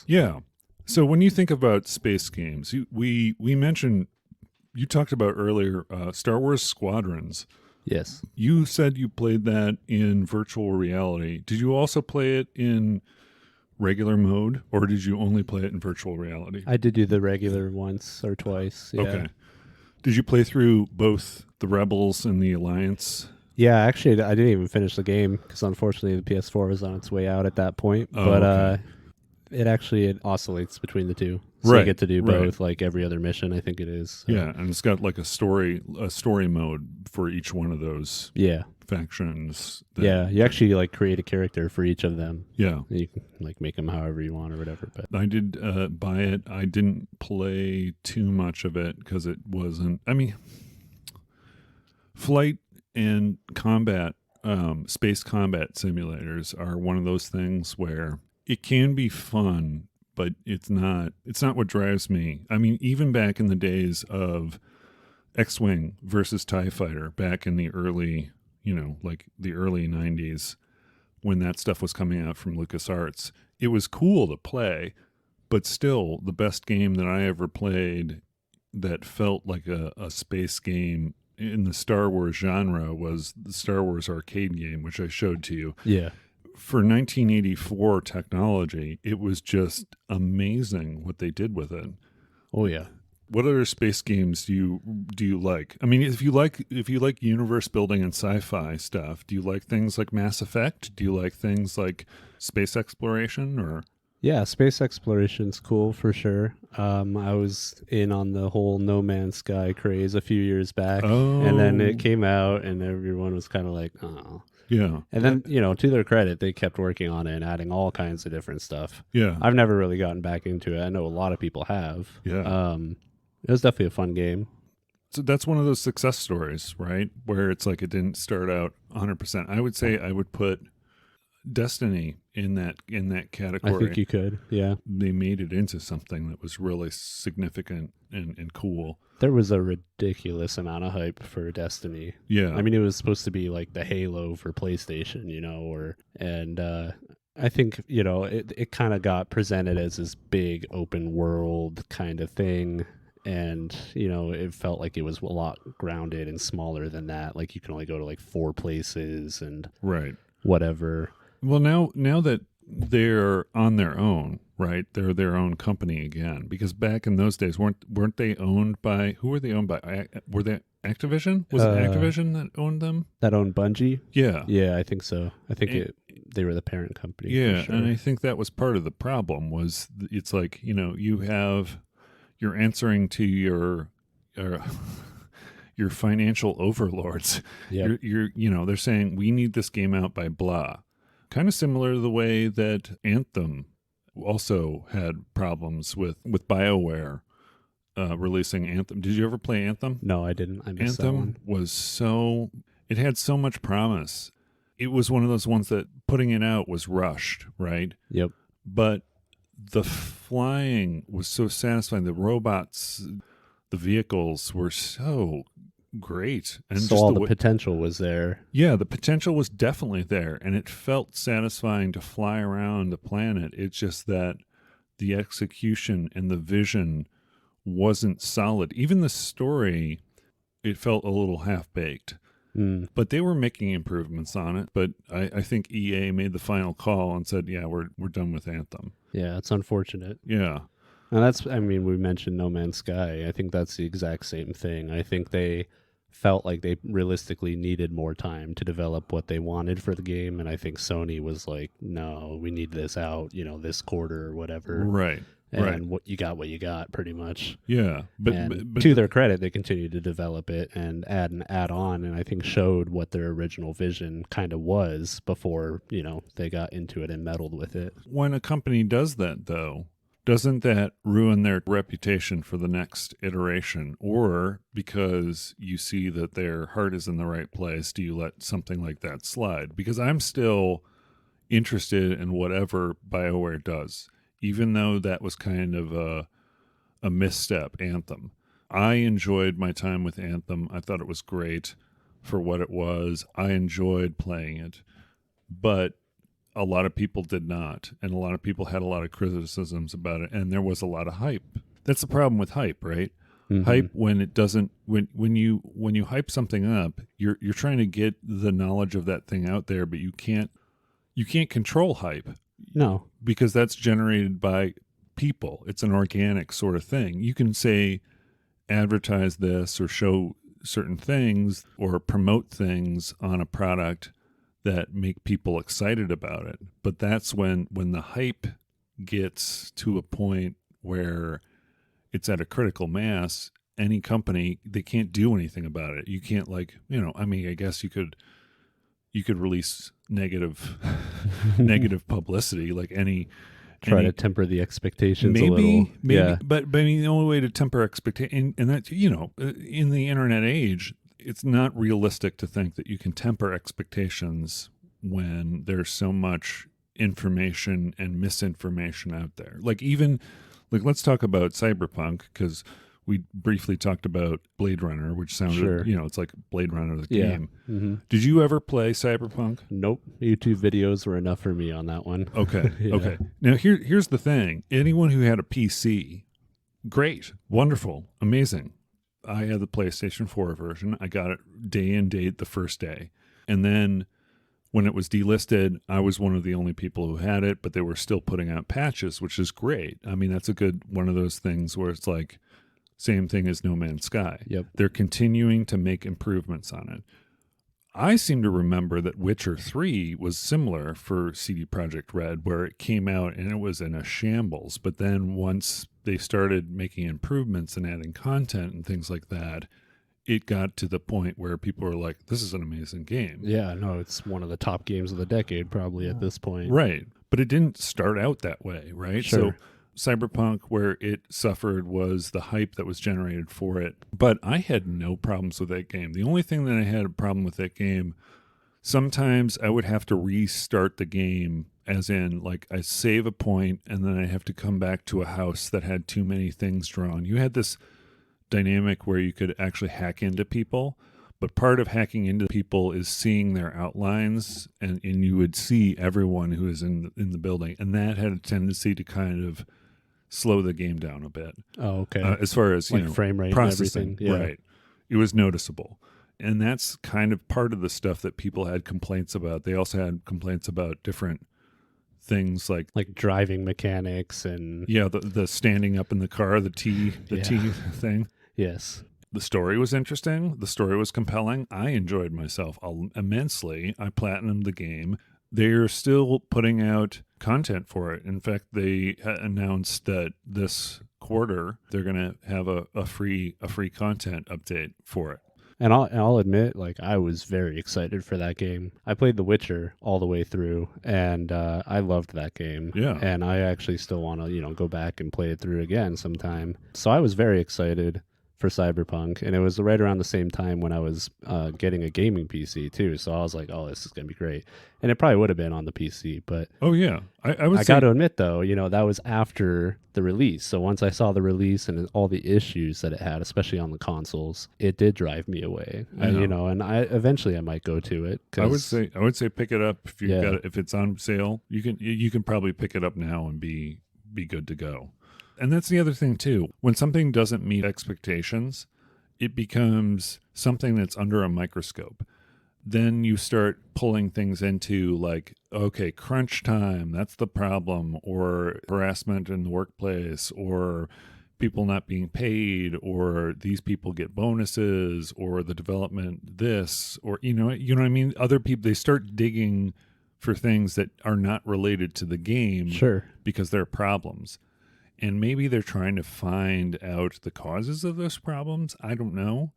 Speaker 1: Yeah. So when you think about space games, we mentioned, you talked about earlier, Star Wars Squadrons.
Speaker 2: Yes.
Speaker 1: You said you played that in virtual reality. Did you also play it in regular mode, or did you only play it in virtual reality?
Speaker 2: I did do the regular once or twice. Yeah.
Speaker 1: Okay. Did you play through both the Rebels and the Alliance?
Speaker 2: Yeah, actually, I didn't even finish the game because unfortunately the PS4 was on its way out at that point.
Speaker 1: Oh,
Speaker 2: But
Speaker 1: okay.
Speaker 2: it oscillates between the two, so you
Speaker 1: Right,
Speaker 2: get to do
Speaker 1: right.
Speaker 2: both, like every other mission. I think it is. So.
Speaker 1: Yeah, and it's got like a story mode for each one of those
Speaker 2: Yeah.
Speaker 1: factions.
Speaker 2: Yeah, you actually like create a character for each of them.
Speaker 1: Yeah.
Speaker 2: And you can like make them however you want or whatever. But
Speaker 1: I did buy it. I didn't play too much of it because it wasn't. I mean, flight and combat, space combat simulators are one of those things where it can be fun, but it's not. It's not what drives me. I mean, even back in the days of X-wing versus TIE fighter, back in the early, like the early 90s, when that stuff was coming out from LucasArts, it was cool to play, but still the best game that I ever played that felt like a space game in the Star Wars genre was the Star Wars arcade game, which I showed to you.
Speaker 2: yeah.
Speaker 1: For 1984 technology, it was just amazing what they did with it.
Speaker 2: Oh yeah.
Speaker 1: What other space games do you like? I mean, if you like universe building and sci-fi stuff, do you like things like Mass Effect? Do you like things like space exploration or?
Speaker 2: Yeah, space exploration's cool for sure. I was in on the whole No Man's Sky craze a few years back, and then it came out, and everyone was kind of like, "Oh."
Speaker 1: Yeah.
Speaker 2: And then, to their credit, they kept working on it and adding all kinds of different stuff.
Speaker 1: Yeah.
Speaker 2: I've never really gotten back into it. I know a lot of people have.
Speaker 1: Yeah.
Speaker 2: It was definitely a fun game.
Speaker 1: So that's one of those success stories, right? Where it's like it didn't start out 100%. I would say I would put Destiny in that category.
Speaker 2: I think you could, yeah.
Speaker 1: They made it into something that was really significant and cool.
Speaker 2: There was a ridiculous amount of hype for Destiny.
Speaker 1: Yeah.
Speaker 2: I mean, it was supposed to be like the Halo for PlayStation, I think, it kind of got presented as this big open world kind of thing. And, it felt like it was a lot grounded and smaller than that. Like you can only go to like 4 places and
Speaker 1: right.
Speaker 2: whatever.
Speaker 1: Well, now that they're on their own, right? They're their own company again. Because back in those days, weren't they owned by, who were they owned by? Were they Activision? Was it Activision that owned them?
Speaker 2: That owned Bungie?
Speaker 1: Yeah.
Speaker 2: Yeah, I think so. I think they were the parent company.
Speaker 1: Yeah,
Speaker 2: sure.
Speaker 1: and I think that was part of the problem was it's like, you're answering to your financial overlords.
Speaker 2: Yep.
Speaker 1: You're they're saying we need this game out by blah. Kind of similar to the way that Anthem also had problems with BioWare releasing Anthem. Did you ever play Anthem?
Speaker 2: No, I didn't. I missed that one.
Speaker 1: Anthem it had so much promise. It was one of those ones that putting it out was rushed, right?
Speaker 2: Yep.
Speaker 1: But the flying was so satisfying. The robots, the vehicles were so great. And
Speaker 2: so
Speaker 1: just
Speaker 2: all the potential was there.
Speaker 1: Yeah, the potential was definitely there. And it felt satisfying to fly around the planet. It's just that the execution and the vision wasn't solid. Even the story, it felt a little half-baked. But they were making improvements on it. But I think EA made the final call and said, yeah, we're done with Anthem.
Speaker 2: Yeah, it's unfortunate.
Speaker 1: Yeah.
Speaker 2: And we mentioned No Man's Sky. I think that's the exact same thing. I think they felt like they realistically needed more time to develop what they wanted for the game. And I think Sony was like, no, we need this out, this quarter or whatever.
Speaker 1: Right.
Speaker 2: And what you got pretty much.
Speaker 1: Yeah. But
Speaker 2: to their credit, they continued to develop it and add on, and I think showed what their original vision kind of was before, they got into it and meddled with it.
Speaker 1: When a company does that, though, doesn't that ruin their reputation for the next iteration? Or because you see that their heart is in the right place, do you let something like that slide? Because I'm still interested in whatever BioWare does. Even though that was kind of a misstep, Anthem. I enjoyed my time with Anthem. I thought it was great for what it was. I enjoyed playing it. But a lot of people did not. And a lot of people had a lot of criticisms about it. And there was a lot of hype. That's the problem with hype, right? Mm-hmm. Hype, when it doesn't, when you hype something up, you're trying to get the knowledge of that thing out there, but you can't control hype.
Speaker 2: No.
Speaker 1: Because that's generated by people. It's an organic sort of thing. You can say, advertise this or show certain things or promote things on a product that make people excited about it. But that's when the hype gets to a point where it's at a critical mass, any company, they can't do anything about it. You can't I guess you could release negative publicity, like
Speaker 2: try to temper the expectations a little.
Speaker 1: Maybe,
Speaker 2: yeah.
Speaker 1: But I mean, the only way to temper expectation, and that, in the internet age, it's not realistic to think that you can temper expectations when there's so much information and misinformation out there. Let's talk about Cyberpunk, because we briefly talked about Blade Runner, which sounded,
Speaker 2: Sure.
Speaker 1: It's like Blade Runner, the game.
Speaker 2: Mm-hmm.
Speaker 1: Did you ever play Cyberpunk?
Speaker 2: Nope. YouTube videos were enough for me on that one.
Speaker 1: Okay.
Speaker 2: Yeah.
Speaker 1: Okay. Now here's the thing. Anyone who had a PC, great, wonderful, amazing. I had the PlayStation 4 version. I got it day and date the first day. And then when it was delisted, I was one of the only people who had it, but they were still putting out patches, which is great. I mean, that's a good one of those things where it's like same thing as No Man's Sky.
Speaker 2: Yep.
Speaker 1: They're continuing to make improvements on it. I seem to remember that Witcher 3 was similar for CD Projekt Red, where it came out and it was in a shambles. But then once they started making improvements and adding content and things like that, it got to the point where people were like, this is an amazing game.
Speaker 2: Yeah, no, it's one of the top games of the decade probably at this point.
Speaker 1: Right. But it didn't start out that way, right?
Speaker 2: Sure.
Speaker 1: So Cyberpunk, where it suffered was the hype that was generated for it. But I had no problems with that game. The only thing that I had a problem with that game, sometimes I would have to restart the game, as in, like, I save a point and then I have to come back to a house that had too many things drawn. You had this dynamic where you could actually hack into people, but part of hacking into people is seeing their outlines, and you would see everyone who is in the building, and that had a tendency to kind of slow the game down a bit.
Speaker 2: Oh, okay.
Speaker 1: As far as
Speaker 2: frame rate
Speaker 1: processing,
Speaker 2: and everything. Yeah.
Speaker 1: right? It was noticeable, and that's kind of part of the stuff that people had complaints about. They also had complaints about different things like
Speaker 2: driving mechanics and
Speaker 1: the standing up in the car, the T thing.
Speaker 2: Yes.
Speaker 1: The story was interesting. The story was compelling. I enjoyed myself immensely. I platinumed the game. They're still putting out content for it. In fact, they announced that this quarter they're going to have a free content update for it.
Speaker 2: And I'll admit, I was very excited for that game. I played The Witcher all the way through, and I loved that game.
Speaker 1: Yeah.
Speaker 2: And I actually still want to, go back and play it through again sometime. So I was very excited for Cyberpunk, and it was right around the same time when I was getting a gaming PC too. So I was like, "Oh, this is gonna be great," and it probably would have been on the PC. But
Speaker 1: oh yeah, I
Speaker 2: got to admit though, that was after the release. So once I saw the release and all the issues that it had, especially on the consoles, it did drive me away. And I eventually I might go to it.
Speaker 1: I would say pick it up if you got it, if it's on sale. You can probably pick it up now and be good to go. And that's the other thing, too. When something doesn't meet expectations, it becomes something that's under a microscope. Then you start pulling things into okay, crunch time, that's the problem, or harassment in the workplace, or people not being paid, or these people get bonuses, or the development this, or, you know what I mean? Other people, they start digging for things that are not related to the game.
Speaker 2: Sure.
Speaker 1: Because they're problems. And maybe they're trying to find out the causes of those problems. I don't know.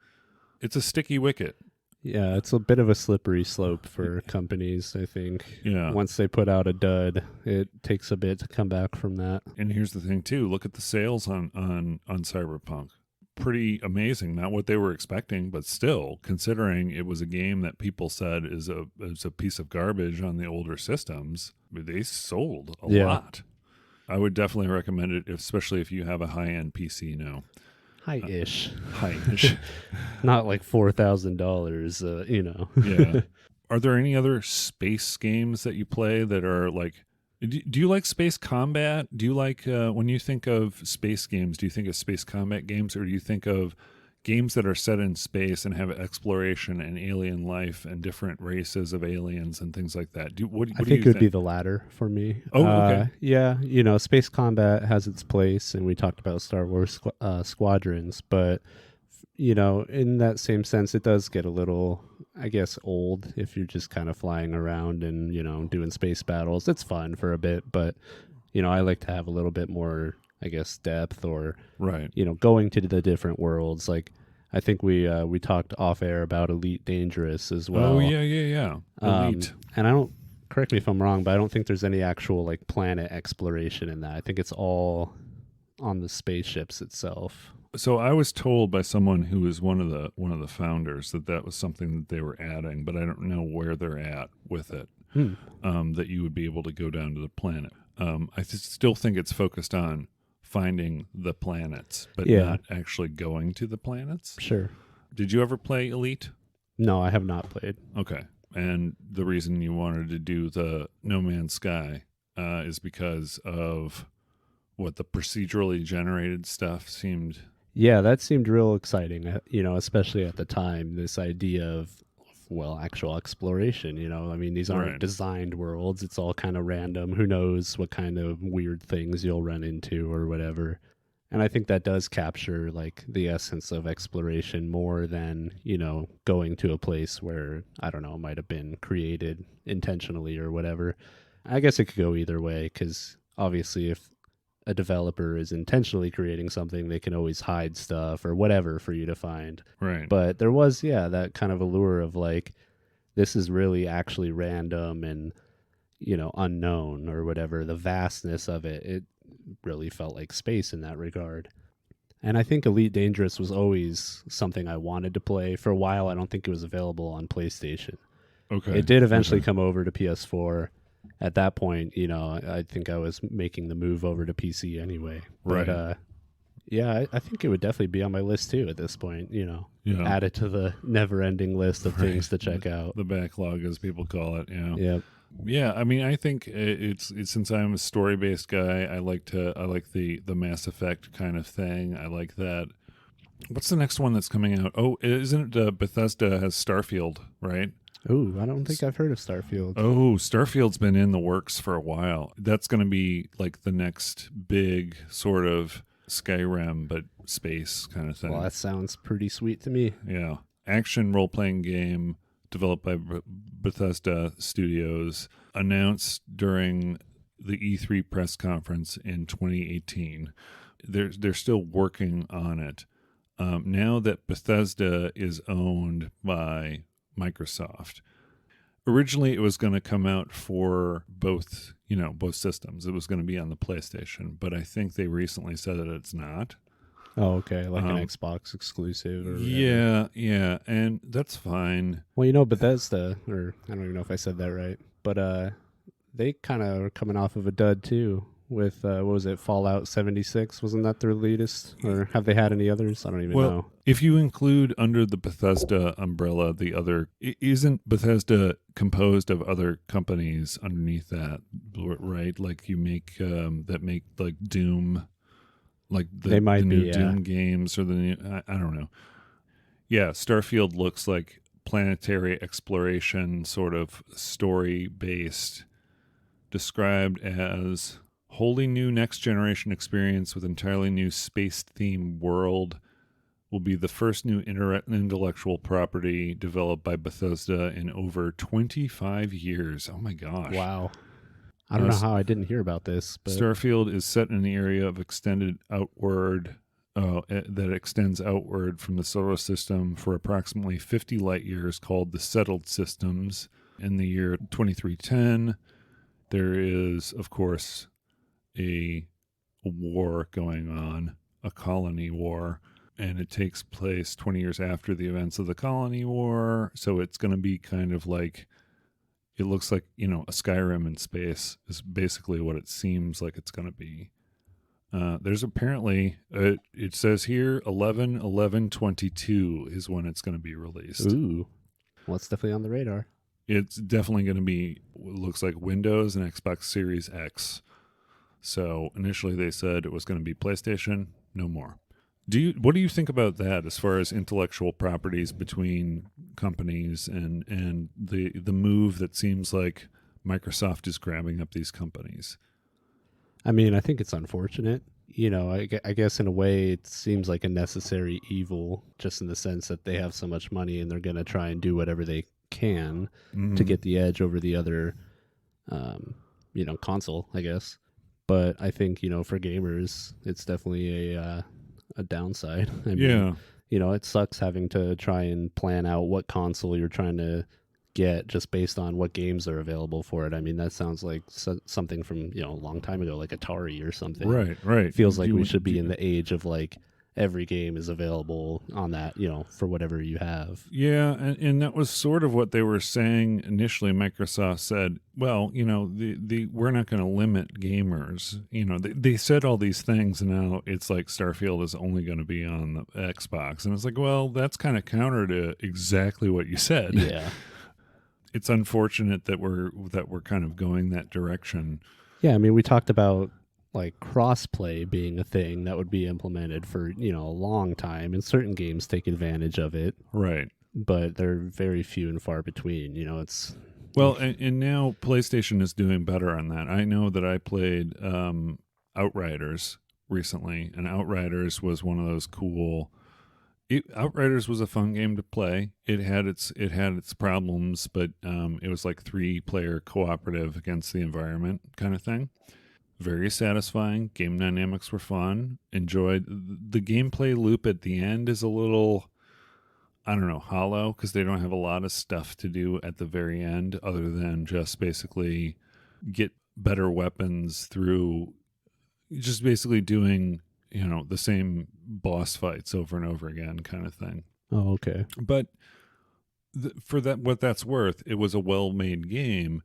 Speaker 1: It's a sticky wicket.
Speaker 2: Yeah, it's a bit of a slippery slope for companies, I think.
Speaker 1: Yeah.
Speaker 2: Once they put out a dud, it takes a bit to come back from that.
Speaker 1: And here's the thing, too. Look at the sales on Cyberpunk. Pretty amazing. Not what they were expecting, but still, considering it was a game that people said is a piece of garbage on the older systems, they sold a lot. I would definitely recommend it, especially if you have a high-end PC now.
Speaker 2: High-ish.
Speaker 1: High-ish.
Speaker 2: Not $4,000,
Speaker 1: Yeah. Are there any other space games that you play that are do you like space combat? Do you like, when you think of space games, do you think of space combat games, or do you think of games that are set in space and have exploration and alien life and different races of aliens and things like that?
Speaker 2: I think it would be the latter for me.
Speaker 1: Oh, okay.
Speaker 2: Space combat has its place, and we talked about Star Wars squadrons, but In that same sense, it does get a little, I guess, old if you're just kind of flying around and, doing space battles. It's fun for a bit, but, I like to have a little bit more, I guess, depth or,
Speaker 1: Right.
Speaker 2: Going to the different worlds. Like, I think we talked off air about Elite Dangerous as well.
Speaker 1: Oh, yeah. Elite.
Speaker 2: And I don't, correct me if I'm wrong, but I don't think there's any actual, like, planet exploration in that. I think it's all on the spaceships itself.
Speaker 1: So I was told by someone who was one of the founders that was something that they were adding, but I don't know where they're at with it. That you would be able to go down to the planet. I still think it's focused on finding the planets, but not actually going to the planets.
Speaker 2: Sure.
Speaker 1: Did you ever play Elite?
Speaker 2: No, I have not played.
Speaker 1: Okay. And the reason you wanted to do the No Man's Sky is because of what the procedurally generated stuff seemed.
Speaker 2: Yeah, that seemed real exciting, especially at the time, this idea of, actual exploration, I mean, these aren't designed worlds. It's all kind of random. Who knows what kind of weird things you'll run into or whatever. And I think that does capture, like, the essence of exploration more than, going to a place where, I don't know, it might have been created intentionally or whatever. I guess it could go either way, because obviously if a developer is intentionally creating something, they can always hide stuff or whatever for you to find.
Speaker 1: Right.
Speaker 2: But there was, that kind of allure of, like, this is really actually random and, unknown or whatever. The vastness of it really felt like space in that regard. And I think Elite Dangerous was always something I wanted to play. For a while, I don't think it was available on PlayStation.
Speaker 1: Okay.
Speaker 2: It did eventually come over to PS4. At that point, I think I was making the move over to PC anyway. But,
Speaker 1: right.
Speaker 2: I think it would definitely be on my list too at this point, add it to the never-ending list of things to check out.
Speaker 1: The backlog, as people call it,
Speaker 2: Yep.
Speaker 1: Yeah, I mean, I think it's since I'm a story-based guy, I like the Mass Effect kind of thing. I like that. What's the next one that's coming out? Oh, isn't it Bethesda has Starfield, right?
Speaker 2: Oh, I don't think I've heard of Starfield.
Speaker 1: Oh, Starfield's been in the works for a while. That's going to be like the next big sort of Skyrim, but space kind of thing.
Speaker 2: Well, that sounds pretty sweet to me.
Speaker 1: Yeah. Action role-playing game developed by Bethesda Studios, announced during the E3 press conference in 2018. They're still working on it. Now that Bethesda is owned by Microsoft. Originally, it was going to come out for both systems. It was going to be on the PlayStation, but I think they recently said that it's not.
Speaker 2: Oh, okay, like an Xbox exclusive. Or
Speaker 1: yeah, and that's fine.
Speaker 2: Well, Bethesda, or I don't even know if I said that right, but they kind of are coming off of a dud too. With what was it, Fallout 76? Wasn't that their latest? Or have they had any others? I don't even know.
Speaker 1: If you include under the Bethesda umbrella the other, isn't Bethesda composed of other companies underneath that, right? Like you make that make like Doom, like the new Doom games or the new, I don't know. Yeah, Starfield looks like planetary exploration, sort of story based, described as wholly new next-generation experience with entirely new space-themed world. Will be the first new intellectual property developed by Bethesda in over 25 years. Oh my gosh.
Speaker 2: Wow. I don't know how I didn't hear about this. But
Speaker 1: Starfield is set in an area of that extends outward from the solar system for approximately 50 light years, called the Settled Systems. In the year 2310, there is, of course, a war going on, a colony war, and it takes place 20 years after the events of the colony war. So it's going to be kind of like, it looks like, a Skyrim in space is basically what it seems like it's going to be. There's apparently, it says here, 11/11/22 is when it's going to be released.
Speaker 2: Ooh, well, it's definitely on the radar.
Speaker 1: It's definitely going to be, looks like Windows and Xbox Series X. So initially they said it was going to be PlayStation, no more. What do you think about that as far as intellectual properties between companies and the move that seems like Microsoft is grabbing up these companies?
Speaker 2: I mean, I think it's unfortunate. I guess in a way it seems like a necessary evil, just in the sense that they have so much money and they're going to try and do whatever they can to get the edge over the other, console, I guess. But I think, for gamers, it's definitely a downside. I mean, it sucks having to try and plan out what console you're trying to get just based on what games are available for it. I mean, that sounds like something from, a long time ago, like Atari or something.
Speaker 1: Right.
Speaker 2: Feels like we should be in the age of like every game is available on that, for whatever you have.
Speaker 1: Yeah, and that was sort of what they were saying initially. Microsoft said, well, we're not going to limit gamers. They said all these things, and now it's like Starfield is only going to be on the Xbox. And it's like, well, that's kind of counter to exactly what you said.
Speaker 2: Yeah.
Speaker 1: It's unfortunate that we're kind of going that direction.
Speaker 2: Yeah, I mean, we talked about like crossplay being a thing that would be implemented for, a long time, and certain games take advantage of it.
Speaker 1: Right.
Speaker 2: But they're very few and far between, it's...
Speaker 1: Well, and now PlayStation is doing better on that. I know that I played Outriders recently, and Outriders was one of those cool... Outriders was a fun game to play. It had its problems, but it was like 3-player cooperative against the environment kind of thing. Very satisfying. Game dynamics were fun. Enjoyed the gameplay loop at the end is a little, I don't know, hollow, because they don't have a lot of stuff to do at the very end other than just basically get better weapons through just basically doing, the same boss fights over and over again kind of thing.
Speaker 2: Oh, okay.
Speaker 1: But for that, what that's worth, it was a well-made game.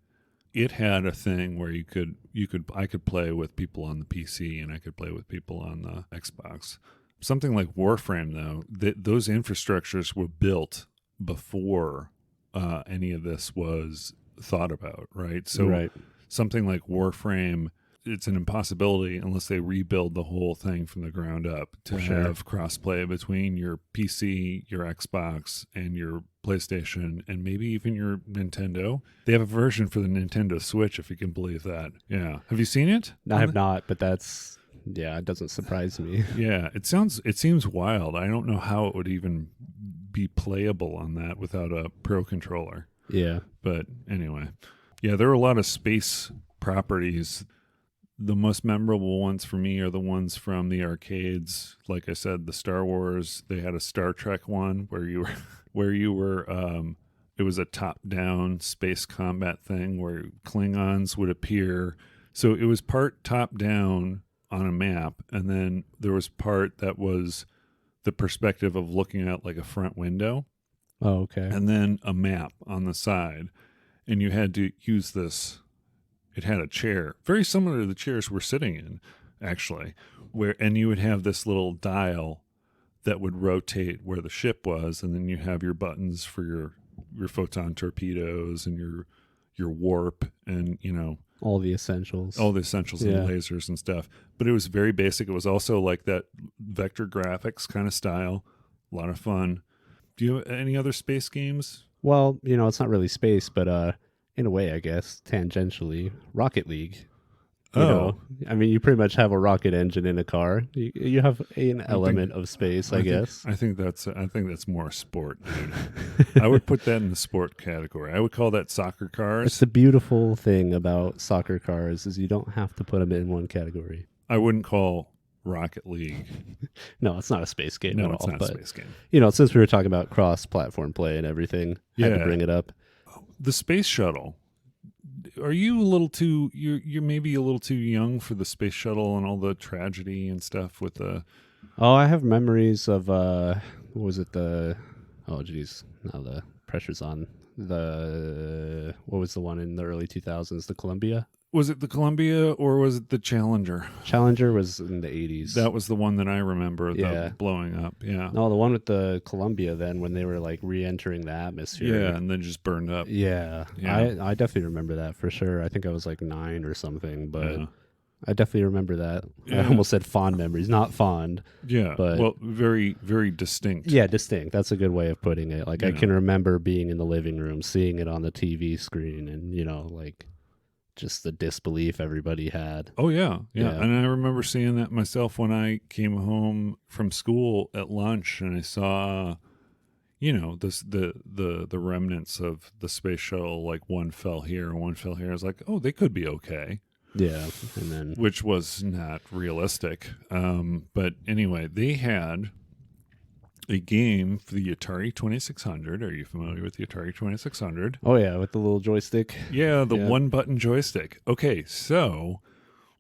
Speaker 1: It had a thing where I could play with people on the PC and I could play with people on the Xbox. Something like Warframe, though, those infrastructures were built before any of this was thought about, right? So something like Warframe, it's an impossibility unless they rebuild the whole thing from the ground up to have crossplay between your PC, your Xbox, and your PlayStation, and maybe even your Nintendo. They have a version for the Nintendo Switch, if you can believe that. Yeah. Have you seen it?
Speaker 2: No, I have not, but it doesn't surprise me.
Speaker 1: Yeah, it seems wild. I don't know how it would even be playable on that without a Pro controller.
Speaker 2: Yeah.
Speaker 1: But anyway. Yeah, there are a lot of space properties. The most memorable ones for me are the ones from the arcades. Like I said, the Star Wars, they had a Star Trek one where you were it was a top-down space combat thing where Klingons would appear. So it was part top-down on a map, and then there was part that was the perspective of looking out like a front window.
Speaker 2: Oh, okay.
Speaker 1: And then a map on the side. And you had to use this. It had a chair, very similar to the chairs we're sitting in, actually, and you would have this little dial that would rotate where the ship was, and then you have your buttons for your photon torpedoes and your warp and,
Speaker 2: all the essentials
Speaker 1: and lasers and stuff. But it was very basic. It was also like that vector graphics kind of style. A lot of fun. Do you have any other space games?
Speaker 2: Well, it's not really space, but in a way, I guess, tangentially, Rocket League. I mean, you pretty much have a rocket engine in a car. You have an element of space, I guess.
Speaker 1: I think that's more sport, dude. I would put that in the sport category. I would call that soccer cars.
Speaker 2: It's the beautiful thing about soccer cars is you don't have to put them in one category.
Speaker 1: I wouldn't call Rocket League.
Speaker 2: No, it's not a space game at all.
Speaker 1: No, it's not a space game.
Speaker 2: Since we were talking about cross-platform play and everything, I had to bring it up.
Speaker 1: The Space Shuttle. Are you a little too? You're maybe a little too young for the Space Shuttle and all the tragedy and stuff with the.
Speaker 2: Oh, I have memories of what was it? Oh, geez, now the pressure's on. What was the one in the early 2000s? The Columbia.
Speaker 1: Was it the Columbia or was it the Challenger?
Speaker 2: Challenger was in the 80s.
Speaker 1: That was the one that I remember, the blowing up. Yeah.
Speaker 2: No, the one with the Columbia then when they were like re-entering the atmosphere.
Speaker 1: Yeah, and then just burned up.
Speaker 2: Yeah. I definitely remember that for sure. I think I was like 9 or something, but I definitely remember that. Yeah. I almost said fond memories, not fond.
Speaker 1: Yeah,
Speaker 2: but
Speaker 1: well, very, very distinct.
Speaker 2: Yeah, distinct. That's a good way of putting it. Like I can remember being in the living room, seeing it on the TV screen and, just the disbelief everybody had.
Speaker 1: Oh, yeah.
Speaker 2: Yeah.
Speaker 1: And I remember seeing that myself when I came home from school at lunch and I saw, the remnants of the space shuttle, like one fell here and one fell here. I was like, oh, they could be okay.
Speaker 2: Yeah. And then,
Speaker 1: which was not realistic. But anyway, they had a game for the Atari 2600. Are you familiar with the Atari 2600?
Speaker 2: oh yeah, with the little joystick.
Speaker 1: Yeah, the one-button joystick. Okay, so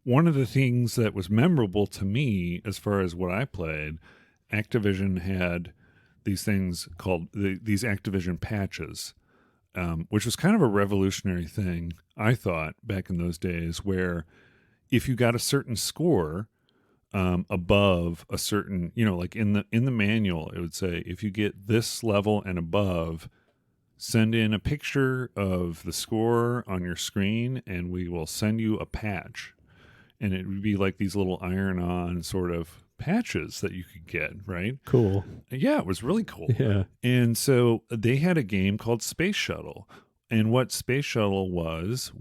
Speaker 1: one of the things that was memorable to me as far as what I played, Activision had these things called these Activision patches, which was kind of a revolutionary thing, I thought, back in those days, where if you got a certain score above a certain, like in the manual, it would say, if you get this level and above, send in a picture of the score on your screen and we will send you a patch. And it would be like these little iron-on sort of patches that you could get, right?
Speaker 2: Cool.
Speaker 1: Yeah, it was really cool.
Speaker 2: Yeah.
Speaker 1: And so they had a game called Space Shuttle. And what Space Shuttle was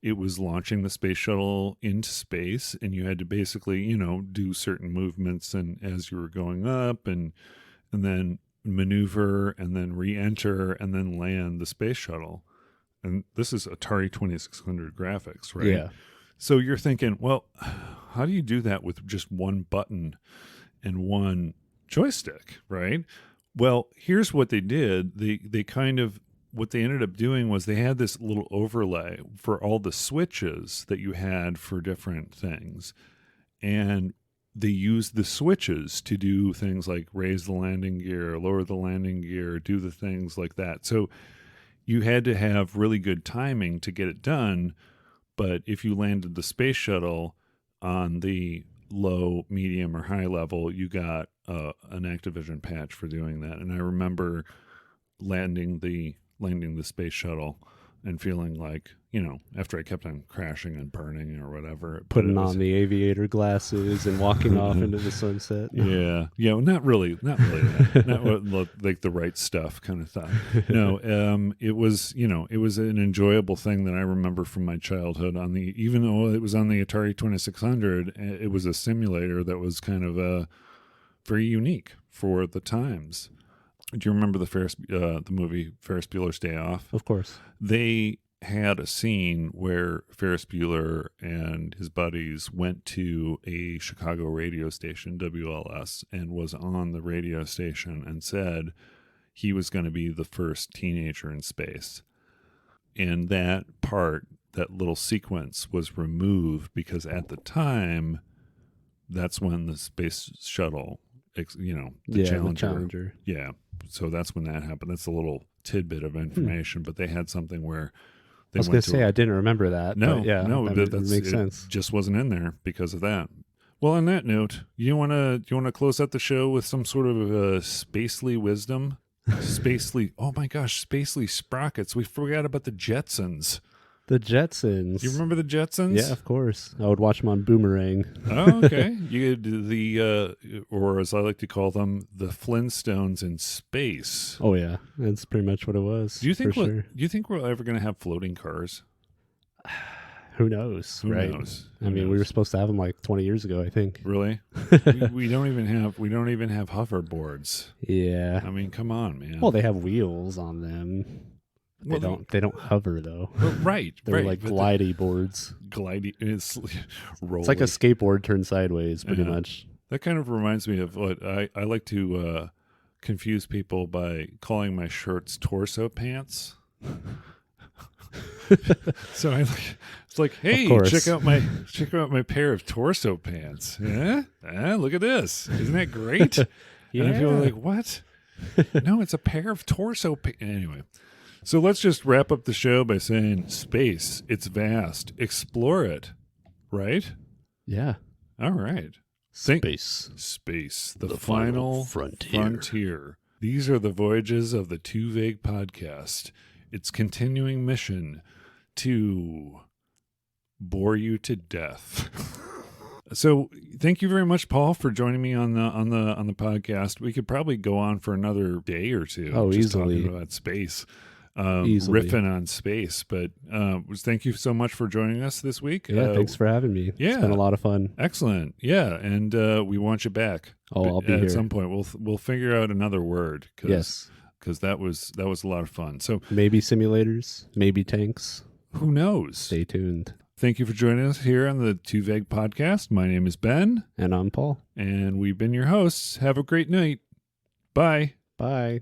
Speaker 1: it was launching the space shuttle into space, and you had to basically, do certain movements and as you were going up and then maneuver and then re-enter and then land the space shuttle. And this is Atari 2600 graphics, right?
Speaker 2: Yeah.
Speaker 1: So you're thinking, well, how do you do that with just one button and one joystick, right? Well, here's what they did. What they ended up doing was they had this little overlay for all the switches that you had for different things. And they used the switches to do things like raise the landing gear, lower the landing gear, do the things like that. So you had to have really good timing to get it done. But if you landed the space shuttle on the low, medium, or high level, you got an Activision patch for doing that. And I remember landing the space shuttle and feeling like, after I kept on crashing and burning or whatever.
Speaker 2: Putting on the aviator glasses and walking off into the sunset.
Speaker 1: Yeah. Yeah. Well, not really that. Not like the right stuff kind of thing. No, it was an enjoyable thing that I remember from my childhood even though it was on the Atari 2600, it was a simulator that was kind of very unique for the times. Do you remember the movie Ferris Bueller's Day Off?
Speaker 2: Of course.
Speaker 1: They had a scene where Ferris Bueller and his buddies went to a Chicago radio station, WLS, and was on the radio station and said he was going to be the first teenager in space. And that little sequence was removed because at the time, that's when the space shuttle, the Challenger. Yeah. So that's when that happened. That's a little tidbit of information, but they had something where
Speaker 2: I was going to say I didn't remember that.
Speaker 1: No,
Speaker 2: but yeah, that makes sense.
Speaker 1: Just wasn't in there because of that. Well, on that note, you want to close out the show with some sort of spacely wisdom? Oh my gosh, spacely sprockets. We forgot about the Jetsons.
Speaker 2: The Jetsons.
Speaker 1: You remember the Jetsons?
Speaker 2: Yeah, of course. I would watch them on Boomerang.
Speaker 1: Oh, okay. You did or as I like to call them, the Flintstones in space.
Speaker 2: Oh yeah, that's pretty much what it was.
Speaker 1: Do you think we're ever going to have floating cars?
Speaker 2: Who knows?
Speaker 1: Who knows?
Speaker 2: I mean, we were supposed to have them like 20 years ago, I think.
Speaker 1: Really? we don't even have hoverboards.
Speaker 2: Yeah.
Speaker 1: I mean, come on, man.
Speaker 2: Well, they have wheels on them. They don't hover though.
Speaker 1: Well, right.
Speaker 2: They're
Speaker 1: right.
Speaker 2: like glidey boards.
Speaker 1: It's rolling.
Speaker 2: It's like a skateboard turned sideways, pretty much.
Speaker 1: That kind of reminds me of what I like to confuse people by calling my shirts torso pants. So it's like, hey, check out my pair of torso pants. Yeah, look at this. Isn't that great?
Speaker 2: Yeah.
Speaker 1: And I feel like, what? No, it's a pair of torso pants. Anyway. So let's just wrap up the show by saying space, it's vast. Explore it, right?
Speaker 2: Yeah.
Speaker 1: All right. Space, the final frontier. These are the voyages of the Too Vague podcast. Its continuing mission to bore you to death. So thank you very much, Paul, for joining me on the podcast. We could probably go on for another day or two.
Speaker 2: Oh,
Speaker 1: just
Speaker 2: easily.
Speaker 1: talking about space.
Speaker 2: Easily.
Speaker 1: riffing on space. But thank you so much for joining us this week.
Speaker 2: Yeah, thanks for having me.
Speaker 1: Yeah.
Speaker 2: It's been a lot of fun.
Speaker 1: Excellent. Yeah, and we want you back.
Speaker 2: Oh, I'll be
Speaker 1: at
Speaker 2: here.
Speaker 1: some point. We'll figure out another word.
Speaker 2: Yes.
Speaker 1: Because that was a lot of fun. So
Speaker 2: maybe simulators, maybe tanks.
Speaker 1: Who knows?
Speaker 2: Stay tuned.
Speaker 1: Thank you for joining us here on the Too Vague podcast. My name is Ben.
Speaker 2: And I'm Paul.
Speaker 1: And we've been your hosts. Have a great night. Bye.
Speaker 2: Bye.